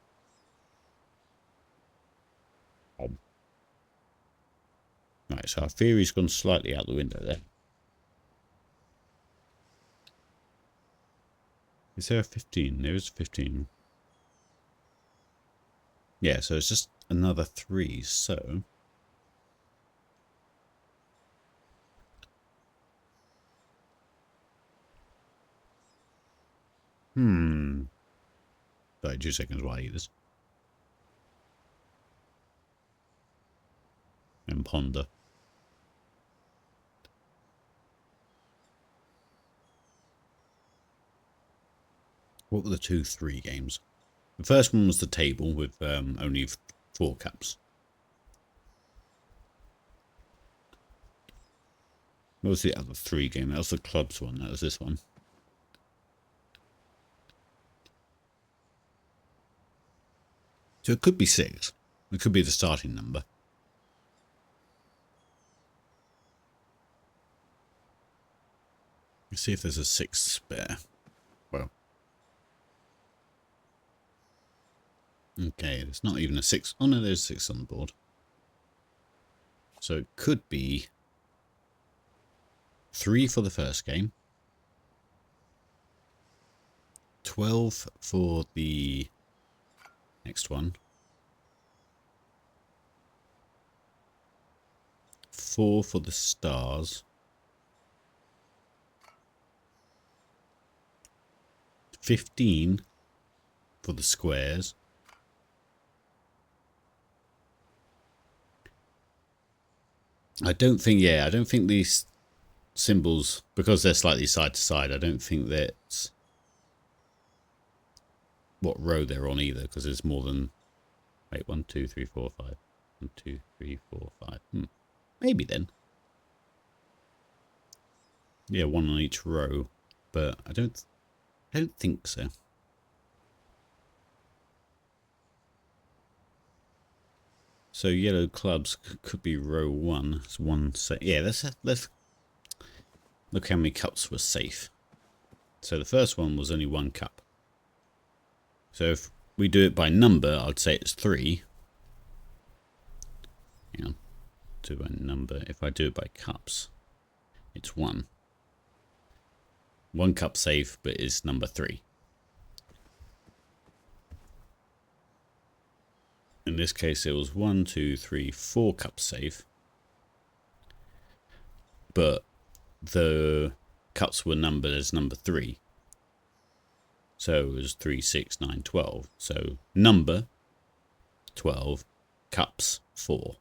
Right, so our theory's gone slightly out the window there. Is there a 15? There is 15. Yeah, so it's just another 3, so... Sorry, 2 seconds while I eat this. And ponder. What were the 2-3 games? The first one was the table with only 4 cups. What was the other 3 game? That was the clubs one. That was this one. So it could be 6. It could be the starting number. Let's see if there's a 6 spare. Well. Okay, there's not even a 6. Oh no, there's 6 on the board. So it could be 3 for the first game. 12 for the next one. 4 for the stars. 15 for the squares. I don't think these symbols, because they're slightly side to side, I don't think that's what row they're on either, because there's more than, wait, 1, 2, 3, 4, 5. 1, 2, 3, 4, 5. Maybe then. Yeah, 1 on each row, but I don't think so. So yellow clubs could be row 1. It's 1 safe. Yeah, let's look how many cups were safe. So the first one was only 1 cup. So if we do it by number, I'd say it's 3. Hang on. Do it by number. If I do it by cups, it's 1. 1 cup safe, but it's number 3. In this case, it was 1, 2, 3, 4 cups safe. But the cups were numbered as number 3. So it was 3, 6, 9, 12. So number 12, cups 4.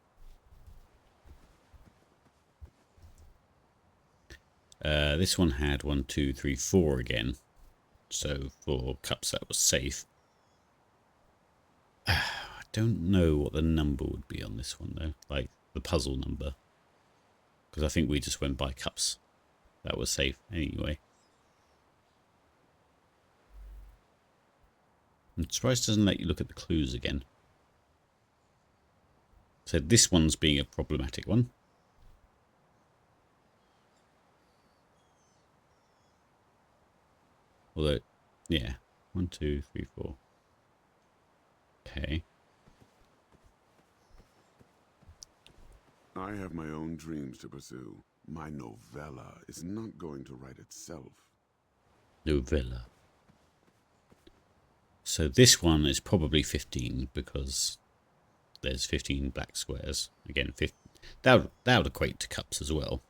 This one had 1, 2, 3, 4 again. So 4 cups that was safe. I don't know what the number would be on this one though. Like the puzzle number. Because I think we just went by cups that was safe anyway. I'm surprised it doesn't let you look at the clues again. So this one's being a problematic one. Although, yeah. 1, 2, 3, 4. Okay. I have my own dreams to pursue. My novella is not going to write itself. Novella. So this one is probably 15 because there's 15 black squares. Again, 15. That would equate to cups as well.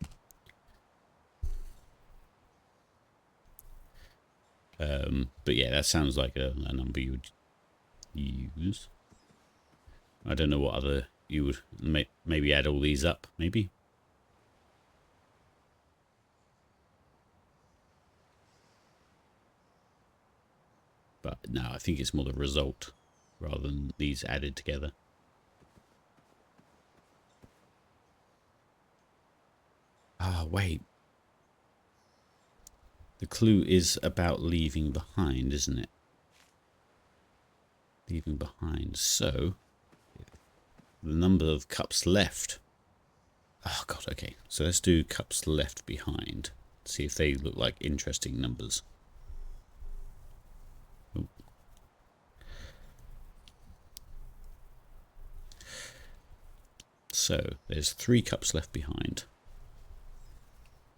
But yeah, that sounds like a number you would use. I don't know what other you would maybe add all these up, maybe. But no, I think it's more the result rather than these added together. Ah, wait. The clue is about leaving behind, isn't it? Leaving behind. So, the number of cups left. Oh, God, okay. So let's do cups left behind. See if they look like interesting numbers. Ooh. So, there's 3 cups left behind.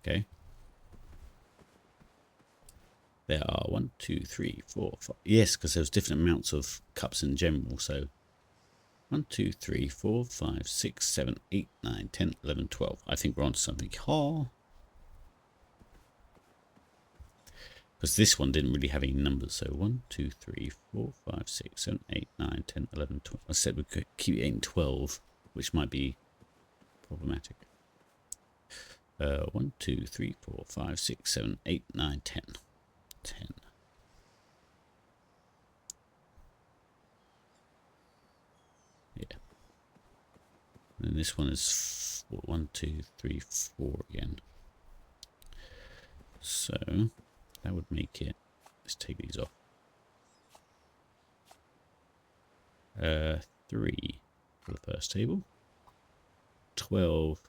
Okay. There are 1, 2, 3, 4, 5. Yes, because there's different amounts of cups in general. So 1, 2, 3, 4, 5, 6, 7, 8, 9, 10, 11, 12. I think we're on to something. Because this one didn't really have any numbers. So 1, 2, 3, 4, 5, 6, 7, 8, 9, 10, 11, 12. I said we could keep it in 12, which might be problematic. 1, 2, 3, 4, 5, 6, 7, 8, 9, 10. 10. Yeah. And this one is 1, 2, 3, 4 again. So that would make it. Let's take these off. 3 for the first table. 12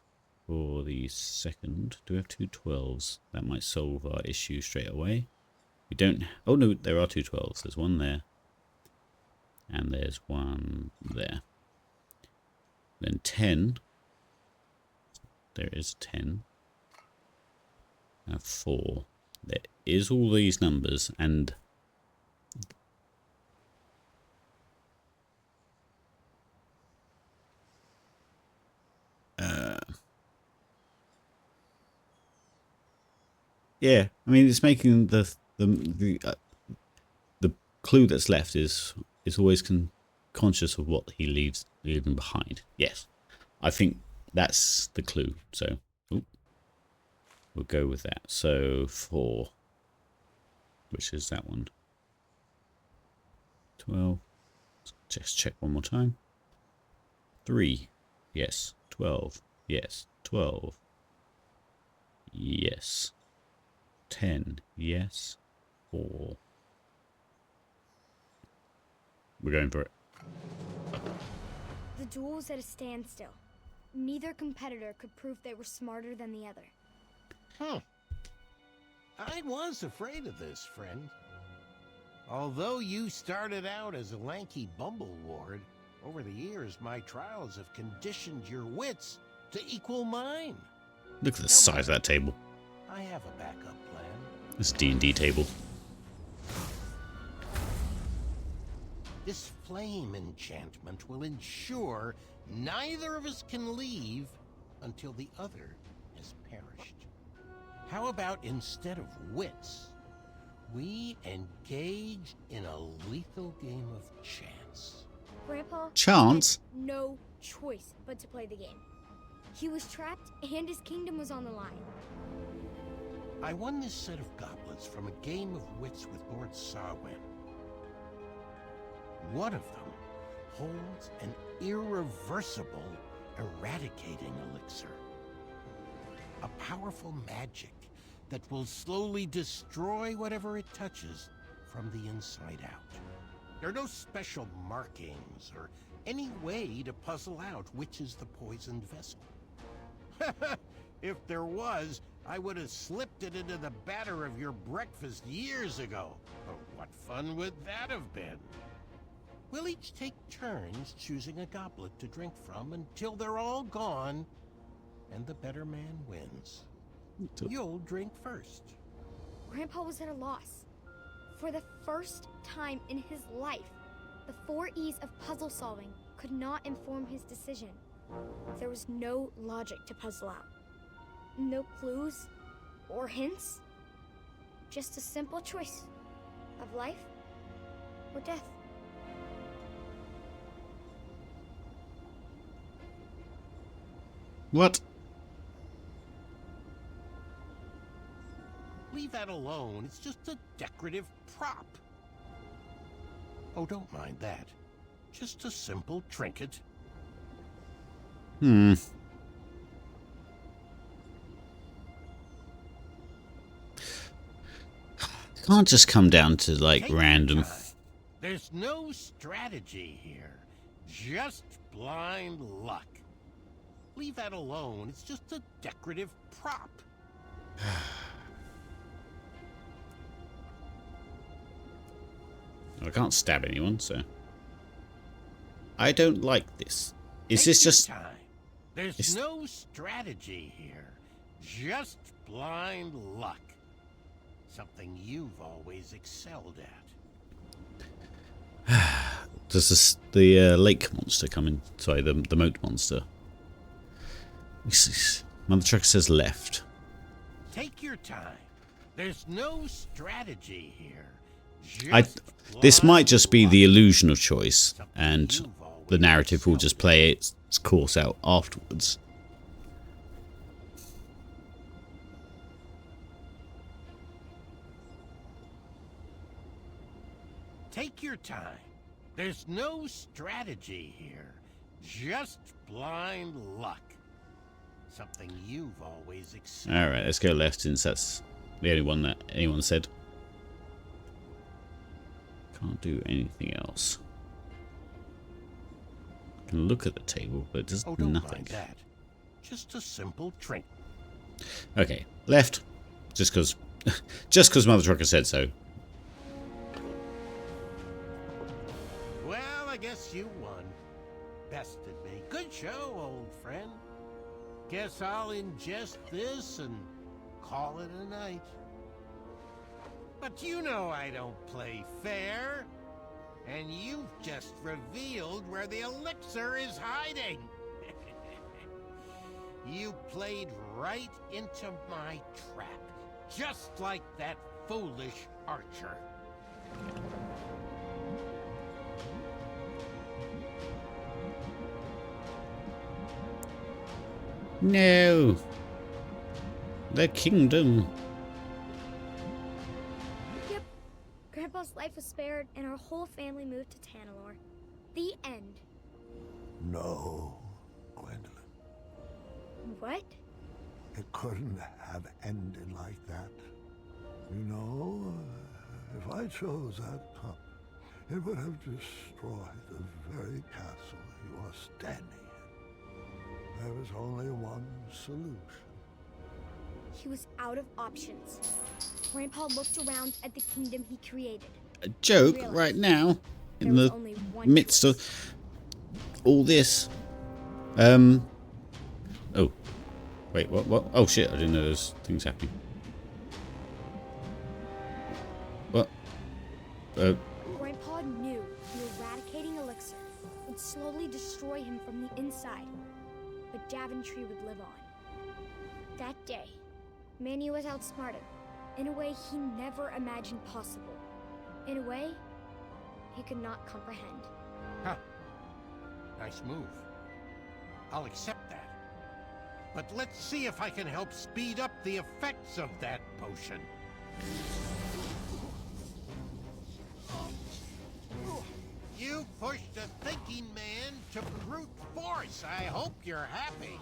for the second. Do we have 2 12s? That might solve our issue straight away. We don't. Oh no, there are 2 12s. There's one there. And there's one there. Then 10. There is 10. And 4. There is all these numbers and yeah, I mean it's making the clue that's left is always conscious of what he leaves leaving behind. Yes, I think that's the clue. So we'll go with that. So 4, which is that one. 12. Just check one more time. 3. Yes. 12. Yes. 12. Yes. 10. Yes. 4. We're going for it. The duel was at a standstill. Neither competitor could prove they were smarter than the other. I was afraid of this, friend. Although you started out as a lanky bumbleward, over the years my trials have conditioned your wits to equal mine. Look at the size of that table. I have a backup plan. This D&D table. This flame enchantment will ensure neither of us can leave until the other has perished. How about instead of wits, we engage in a lethal game of chance? Grandpa Chance? had no choice but to play the game. He was trapped and his kingdom was on the line. I won this set of goblets from a game of wits with Lord Sarwyn. One of them holds an irreversible eradicating elixir. A powerful magic that will slowly destroy whatever it touches from the inside out. There are no special markings or any way to puzzle out which is the poisoned vessel. If there was, I would have slipped it into the batter of your breakfast years ago. Oh, what fun would that have been? We'll each take turns choosing a goblet to drink from until they're all gone, and the better man wins. You'll drink first. Grandpa was at a loss. For the first time in his life, the 4 E's of puzzle solving could not inform his decision. There was no logic to puzzle out. No clues or hints. Just a simple choice of life or death. What? Leave that alone. It's just a decorative prop. Oh, don't mind that. Just a simple trinket. Can't just come down to like Take your random. time. There's no strategy here. Just blind luck. Leave that alone. It's just a decorative prop. I can't stab anyone, so I don't like this. Is Take this your just? time. There's no strategy here. Just blind luck. Something you've always excelled at. Does this, the lake monster come in? Sorry, the moat monster. Mother Trucker says left. Take your time. There's no strategy here. This blind might just be luck. the illusion of choice, Something and you've the always narrative will excelled just play its course out afterwards. Take your time. There's no strategy here. Just blind luck. Something you've always excelled. Alright, let's go left since that's the only one that anyone said. Can't do anything else. Can look at the table, but it does Oh, don't nothing. mind that. Just a simple trinket. Okay, left. Just because Mother Trucker said so. Well, I guess you won. Bested me. Good show, old friend. Guess I'll ingest this and call it a night. But you know I don't play fair. And you've just revealed where the elixir is hiding. You played right into my trap. Just like that foolish archer. No. The kingdom. Yep. Grandpa's life was spared, and our whole family moved to Tanalorr. The end. No, Gwendolyn. What? It couldn't have ended like that. You know, if I chose that cup, it would have destroyed the very castle you are standing in. There was only one solution. He was out of options. Grandpa looked around at the kingdom he created. A joke right now There in was the only one midst choice. of all this. Oh. Wait, what? Oh shit, I didn't know those things happening. What? Grandpa knew the eradicating elixir would slowly destroy him from the inside, but Daventry would live on. That day, Manny was outsmarted in a way he never imagined possible. In a way he could not comprehend. Huh. Nice move. I'll accept that. But let's see if I can help speed up the effects of that potion. You pushed a thinking man to brute force. I hope you're happy.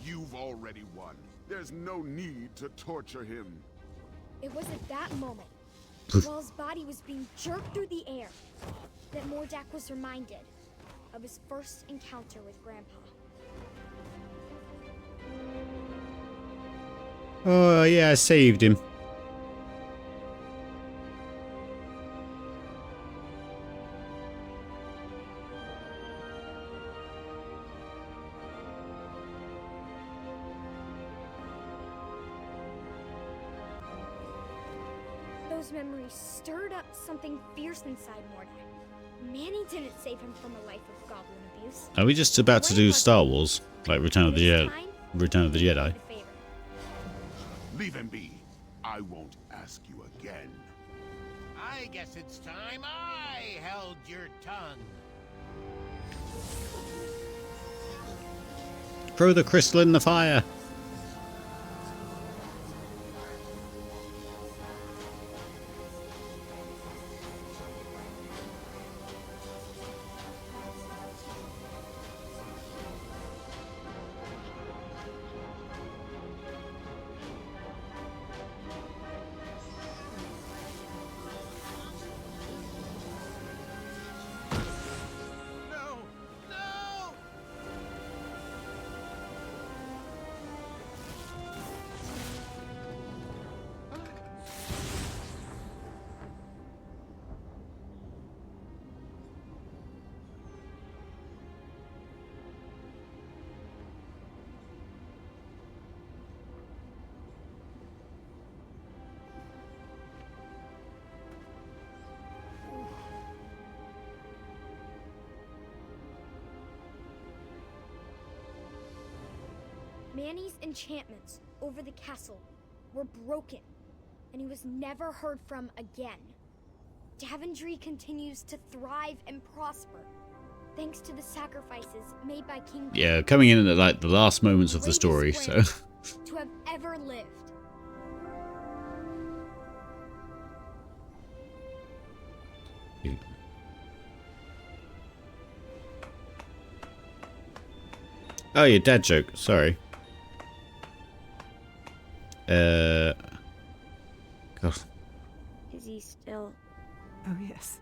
You've already won. There's no need to torture him. It was at that moment, while his body was being jerked through the air, that Mordak was reminded of his first encounter with Grandpa. Oh, yeah, I saved him. Those memories stirred up something fierce inside Mordak. Manny didn't save him from a life of goblin abuse. Are we just about to do Star Wars? Like Return of the Jedi? Return of the Jedi? Leave him be. I won't ask you again. I guess it's time I held your tongue. Throw the crystal in the fire. No! No! Manny's enchantments over the castle were broken, and he was never heard from again. Daventry continues to thrive and prosper, thanks to the sacrifices made by King Yeah, coming in at like the last moments of the story, so. to have ever lived. Oh, your dad joke. Sorry. God. Is he still... Oh, yes.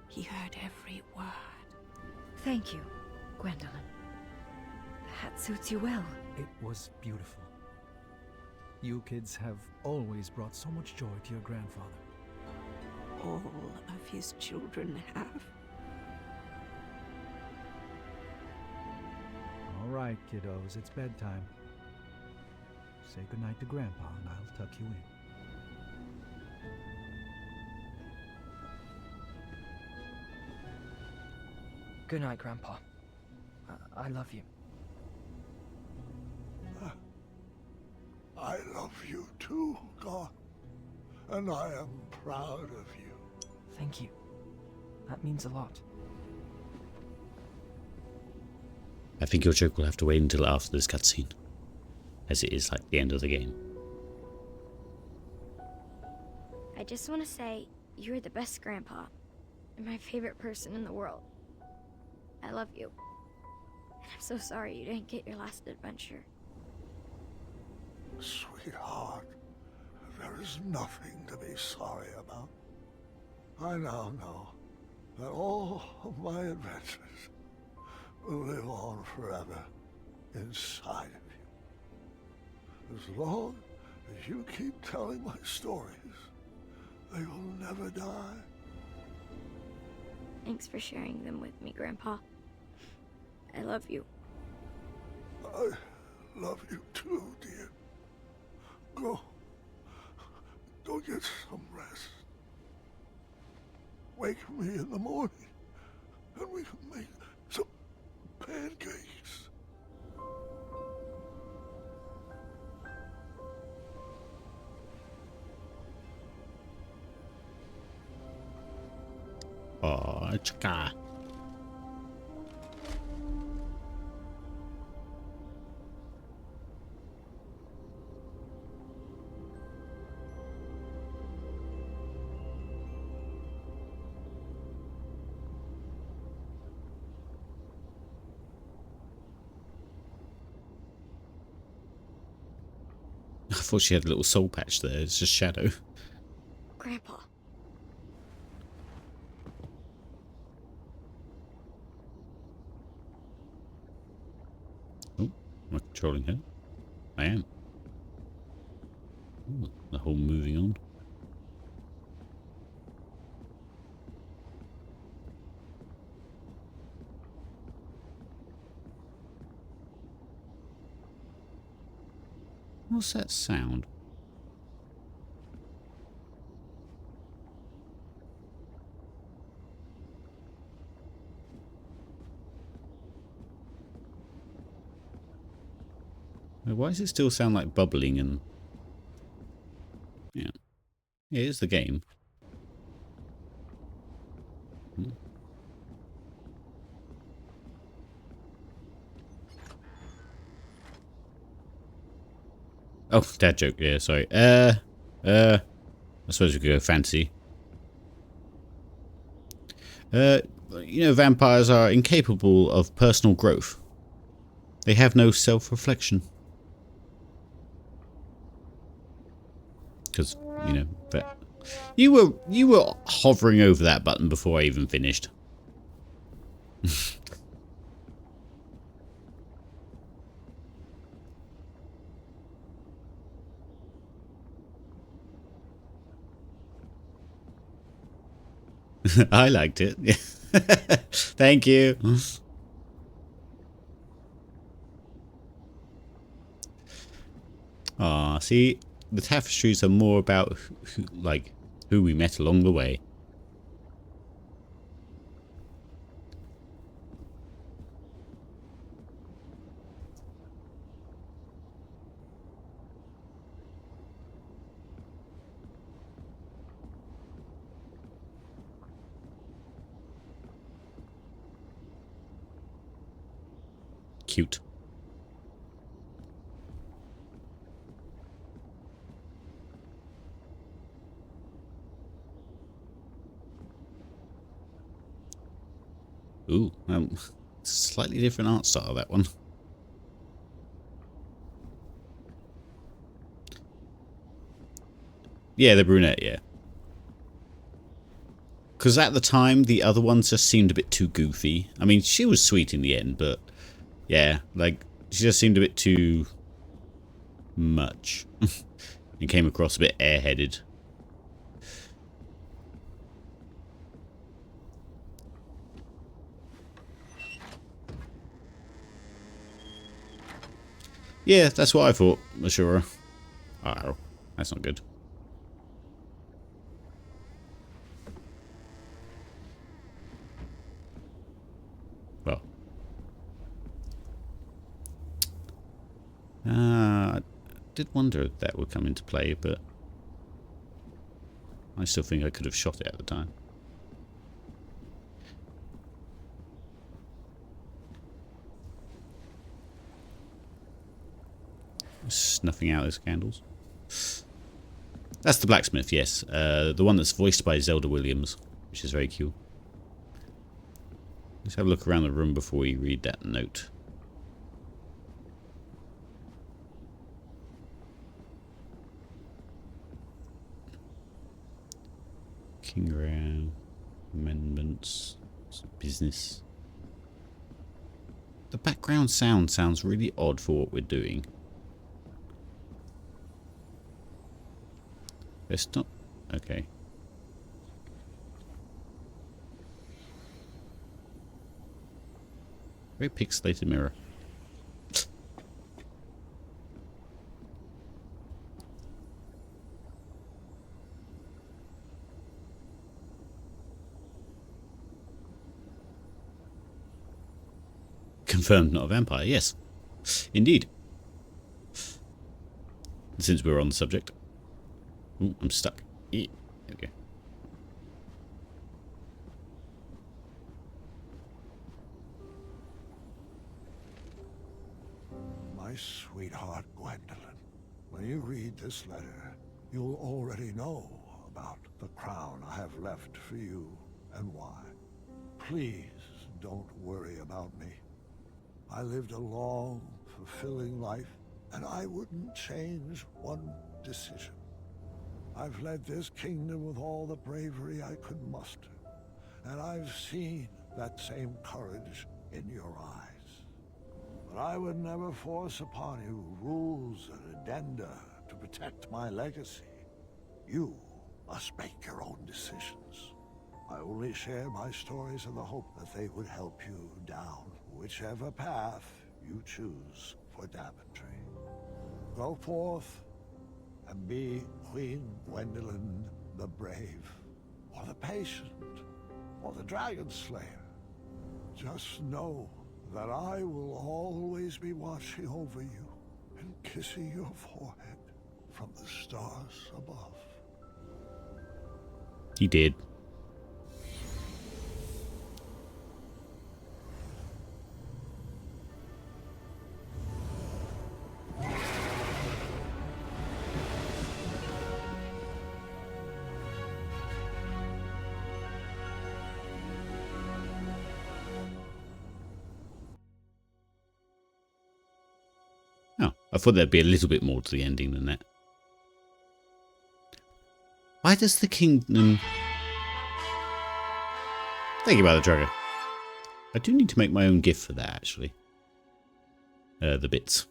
He heard every word. Thank you, Gwendolyn. The hat suits you well. It was beautiful. You kids have always brought so much joy to your grandfather. All of his children have. All right, kiddos, it's bedtime. Say goodnight to Grandpa and I'll tuck you in. Good night, Grandpa. I love you. I love you too, God. And I am proud of you. Thank you. That means a lot. I think your joke will have to wait until after this cutscene, as it is like the end of the game. I just want to say, you're the best Grandpa, and my favorite person in the world. I love you. And I'm so sorry you didn't get your last adventure. Sweetheart, there is nothing to be sorry about. I now know that all of my adventures will live on forever inside of you. As long as you keep telling my stories, they will never die. Thanks for sharing them with me, Grandpa. I love you. I love you too, dear. Go get some rest. Wake me in the morning, and we can make some pancakes. Oh, chaka. thought she had a little soul patch there. It's just shadow. Grandpa. Oh, am I controlling her? I am. Ooh, the whole moving on. What's that sound? Why does it still sound like bubbling and... Yeah. Yeah, it's the game. Hmm. Oh, dad joke. Yeah, sorry. I suppose we could go fancy. You know, vampires are incapable of personal growth. They have no self-reflection. Because, you know, but you were hovering over that button before I even finished. I liked it. Thank you. Ah, see, the tapestries are more about who we met along the way. Cute. Ooh, slightly different art style, that one. Yeah, the brunette, yeah. Because at the time, the other ones just seemed a bit too goofy. I mean, she was sweet in the end, but yeah, like, she just seemed a bit too much. And came across a bit airheaded. Yeah, that's what I thought, Ashura. Oh, that's not good. Well. I did wonder if that would come into play, but I still think I could have shot it at the time. Snuffing out those candles. That's the blacksmith, yes. The one that's voiced by Zelda Williams, which is very cool. Let's have a look around the room before we read that note. King Rao, amendments, business. The background sound sounds really odd for what we're doing. It's not... Okay. Very pixelated mirror. Confirmed not a vampire, yes. Indeed. Since we're on the subject. Ooh, I'm stuck. Yeah. Okay. My sweetheart Gwendolyn, when you read this letter, you'll already know about the crown I have left for you and why. Please don't worry about me. I lived a long, fulfilling life, and I wouldn't change one decision. I've led this kingdom with all the bravery I could muster, and I've seen that same courage in your eyes. But I would never force upon you rules and addenda to protect my legacy. You must make your own decisions. I only share my stories in the hope that they would help you down whichever path you choose for Daventry. Go forth and be Queen Gwendolyn the Brave, or the Patient, or the Dragon Slayer. Just know that I will always be watching over you and kissing your forehead from the stars above. He did. Oh, I thought there'd be a little bit more to the ending than that. Why does the kingdom... Thank you, Brother Drago. I do need to make my own gift for that, actually. The bits.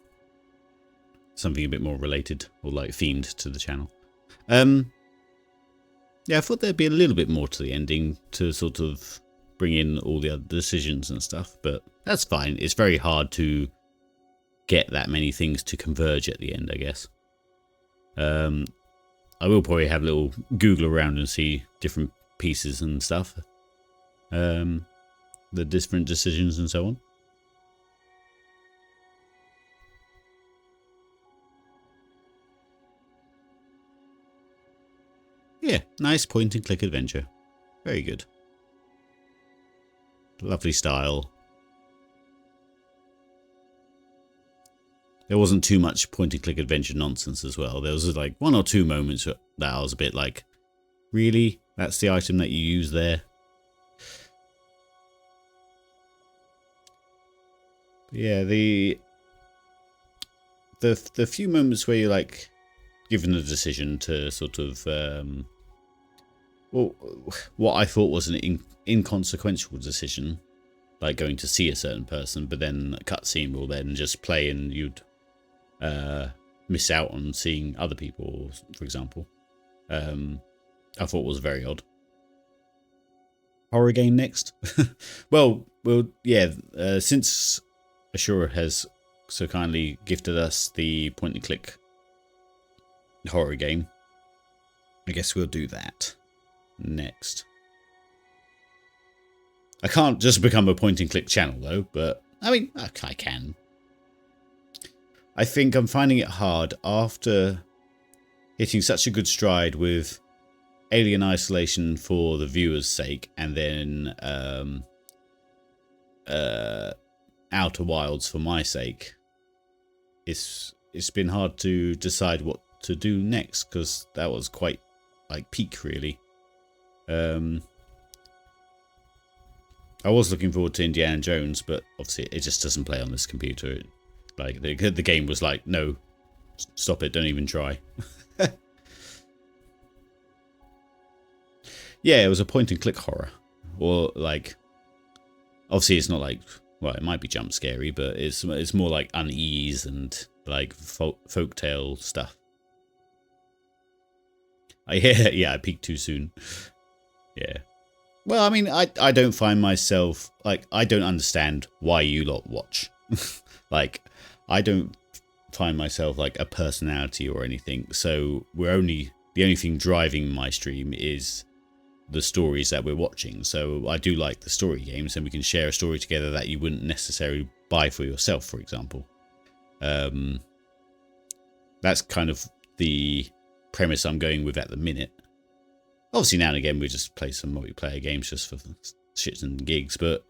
Something a bit more related, or like themed to the channel. Yeah, I thought there'd be a little bit more to the ending to sort of bring in all the other decisions and stuff, but that's fine. It's very hard to get that many things to converge at the end, I guess. I will probably have a little Google around and see different pieces and stuff. The different decisions and so on. Yeah, nice point and click adventure. Very good. Lovely style. There wasn't too much point and click adventure nonsense as well. There was like one or two moments that I was a bit like, really? That's the item that you use there? Yeah, the few moments where you're like given the decision to sort of well, what I thought was an inconsequential decision, like going to see a certain person, but then a cutscene will then just play and you'd miss out on seeing other people, for example. I thought was very odd. Horror game next. well, yeah. Since Ashura has so kindly gifted us the point and click horror game, I guess we'll do that next. I can't just become a point and click channel though, but I mean, I can. I think I'm finding it hard after hitting such a good stride with Alien Isolation for the viewer's sake, and then Outer Wilds for my sake. It's been hard to decide what to do next, because that was quite like peak really. I was looking forward to Indiana Jones, but obviously it just doesn't play on this computer. Like the game was like, no, stop it, don't even try. Yeah, it was a point and click horror, or like, obviously it's not like, well, it might be jump scary, but it's more like unease and like folktale stuff. Yeah, I peaked too soon. Yeah. Well, I mean, I don't find myself, like, I don't understand why you lot watch. Like, I don't find myself like a personality or anything, so the only thing driving my stream is the stories that we're watching. So I do like the story games, and we can share a story together that you wouldn't necessarily buy for yourself, for example. That's kind of the premise I'm going with at the minute. Obviously now and again we just play some multiplayer games just for shits and gigs, but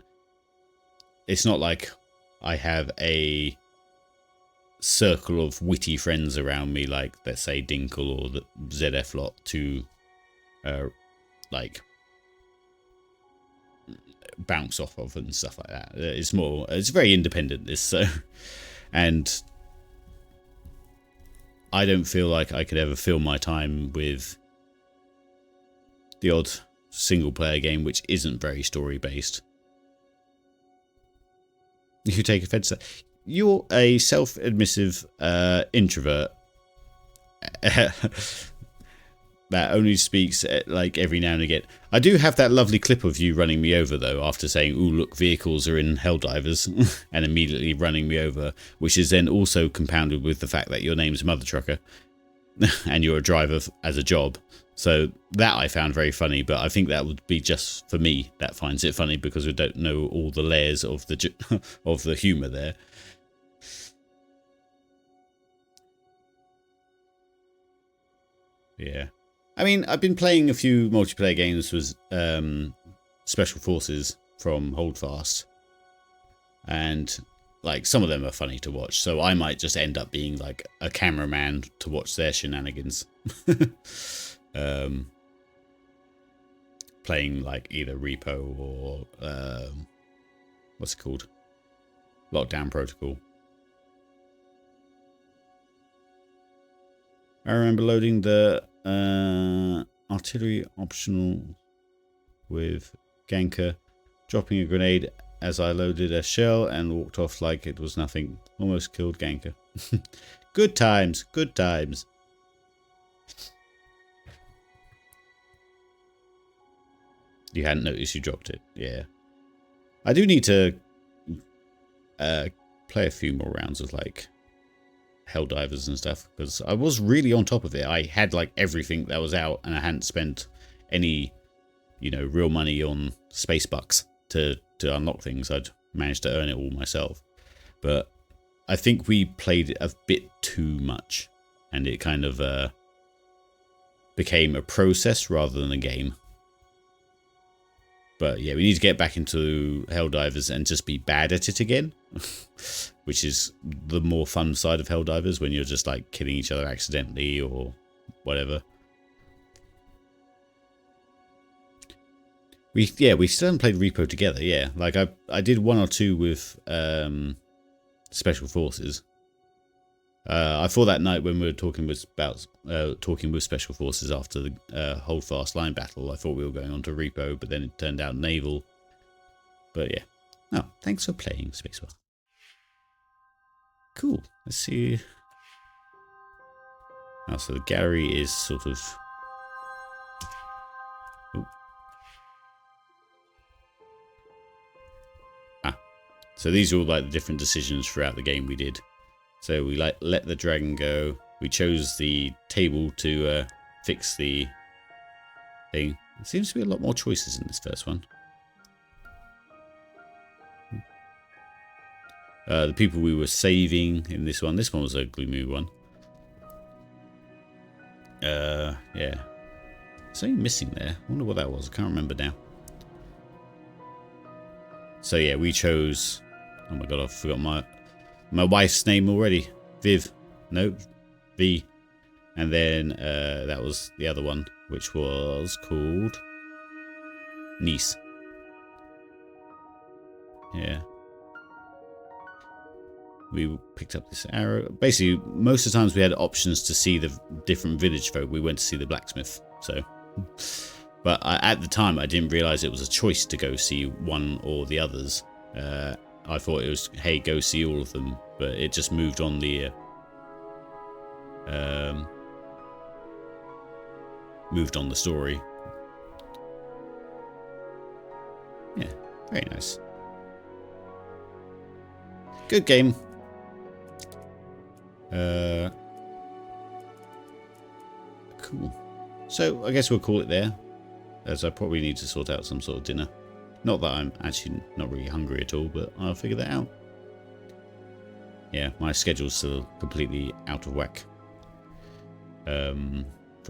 it's not like I have a circle of witty friends around me like, let's say, Dinkle or the ZF lot to like bounce off of and stuff like that. It's very independent, this, so, and I don't feel like I could ever fill my time with the odd single player game which isn't very story based. You take offense to that. You're a self-admissive introvert that only speaks like every now and again. I do have that lovely clip of you running me over though, after saying, "Ooh, look, vehicles are in Helldivers," and immediately running me over, which is then also compounded with the fact that your name's Mother Trucker and you're a driver as a job. So that I found very funny, but I think that would be just for me that finds it funny, because we don't know all the layers of the of the humour there. Yeah. I mean, I've been playing a few multiplayer games with Special Forces from Holdfast, and like some of them are funny to watch, so I might just end up being like a cameraman to watch their shenanigans. Playing like either Repo or what's it called? Lockdown Protocol. I remember loading the artillery optional with Ganker, dropping a grenade as I loaded a shell and walked off like it was nothing. Almost killed Ganker. Good times, good times. You hadn't noticed you dropped it. Yeah. I do need to play a few more rounds of like Helldivers and stuff, because I was really on top of it. I had like everything that was out, and I hadn't spent any, you know, real money on space bucks to unlock things. I'd managed to earn it all myself. But I think we played it a bit too much, and it kind of became a process rather than a game. But yeah, we need to get back into Helldivers and just be bad at it again. Which is the more fun side of Helldivers, when you're just like killing each other accidentally or whatever. We still haven't played Repo together, yeah. Like I did 1 or 2 with Special Forces. I thought that night when we were talking with Special Forces after the Holdfast line battle, I thought we were going on to Repo, but then it turned out Naval. But yeah. Oh, thanks for playing, Spacewar. Cool. Let's see. Oh, so the gallery is sort of... Ooh. Ah. So these are all like the different decisions throughout the game we did. So we like let the dragon go. We chose the table to fix the thing. There seems to be a lot more choices in this first one. The people we were saving in this one. This one was a gloomy one. Yeah. Something missing there. I wonder what that was. I can't remember now. So yeah, we chose... Oh my god, I forgot my wife's name already. Viv. No, V. And then that was the other one, which was called Nice. Yeah. We picked up this arrow. Basically, most of the times we had options to see the different village folk. We went to see the blacksmith. So, but at the time, I didn't realise it was a choice to go see one or the others. I thought it was, hey, go see all of them. But it just moved on the story. Yeah, very nice. Good game. Cool. So I guess we'll call it there, as I probably need to sort out some sort of dinner. Not that I'm actually not really hungry at all, but I'll figure that out. Yeah, my schedule's still completely out of whack from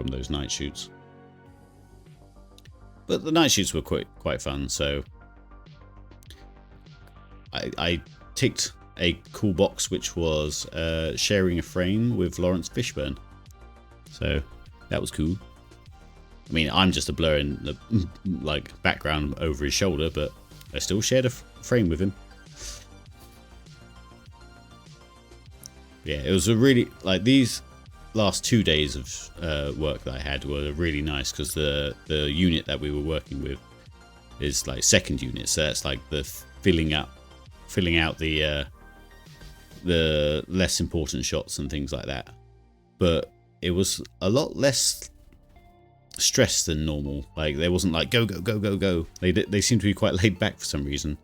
those night shoots. But the night shoots were quite fun, so I ticked a cool box, which was sharing a frame with Lawrence Fishburne. So that was cool. I mean, I'm just a blur in the like background over his shoulder, but I still shared a frame with him. Yeah, it was a really, like, these last 2 days of work that I had were really nice, because the unit that we were working with is like second unit, so that's like the filling out the less important shots and things like that. But it was a lot less stress than normal. Like, there wasn't like go go go go go. They seemed to be quite laid back for some reason.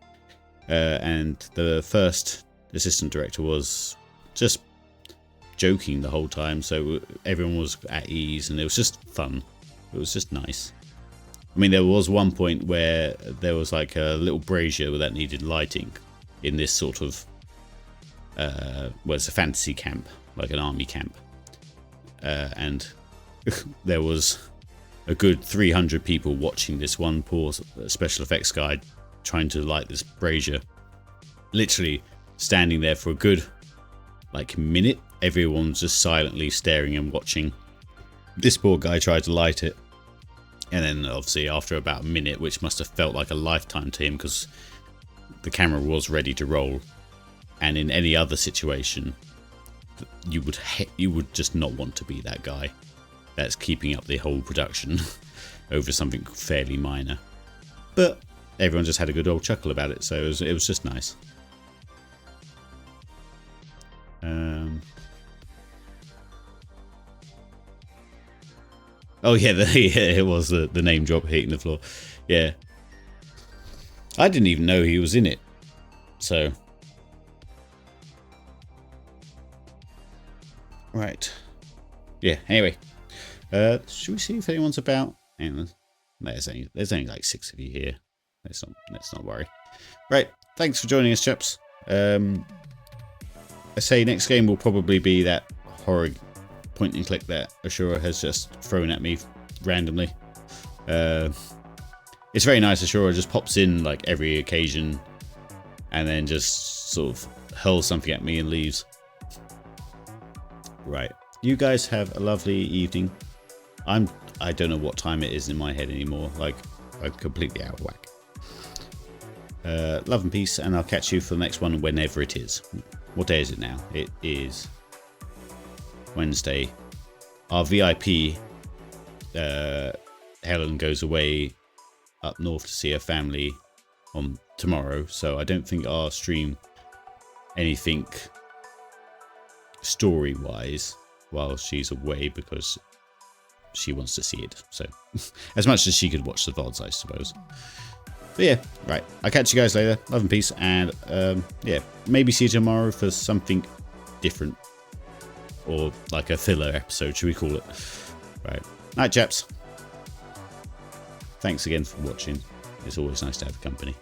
And the first assistant director was just joking the whole time, so everyone was at ease, and it was just fun. It was just nice. I mean, there was one point where there was like a little brazier that needed lighting in this sort of well, it's a fantasy camp, like an army camp, and there was a good 300 people watching this one poor special effects guy trying to light this brazier, literally standing there for a good like minute. Everyone's just silently staring and watching this poor guy try to light it. And then obviously after about a minute, which must have felt like a lifetime to him because the camera was ready to roll, and in any other situation you would just not want to be that guy that's keeping up the whole production over something fairly minor. But everyone just had a good old chuckle about it, so it was just nice. Oh yeah, it was the name drop hitting the floor. Yeah, I didn't even know he was in it. So, right, yeah. Anyway, should we see if anyone's about? Hang on. There's only like 6 of you here. Let's not worry. Right, thanks for joining us, chaps. I say next game will probably be that horror point and click that Ashura has just thrown at me randomly. It's very nice. Ashura just pops in like every occasion and then just sort of hurls something at me and leaves. Right, you guys have a lovely evening. I don't know what time it is in my head anymore. Like, I'm completely out of whack. Love and peace, and I'll catch you for the next one whenever it is. What day is it now? It is Wednesday. Our VIP, Helen, goes away up north to see her family on tomorrow, so I don't think I'll stream anything story-wise while she's away, because she wants to see it. So, as much as she could watch the VODs, I suppose. But yeah, right. I'll catch you guys later. Love and peace, and yeah, maybe see you tomorrow for something different. Or like a filler episode, should we call it? Right. Night, chaps. Thanks again for watching. It's always nice to have company.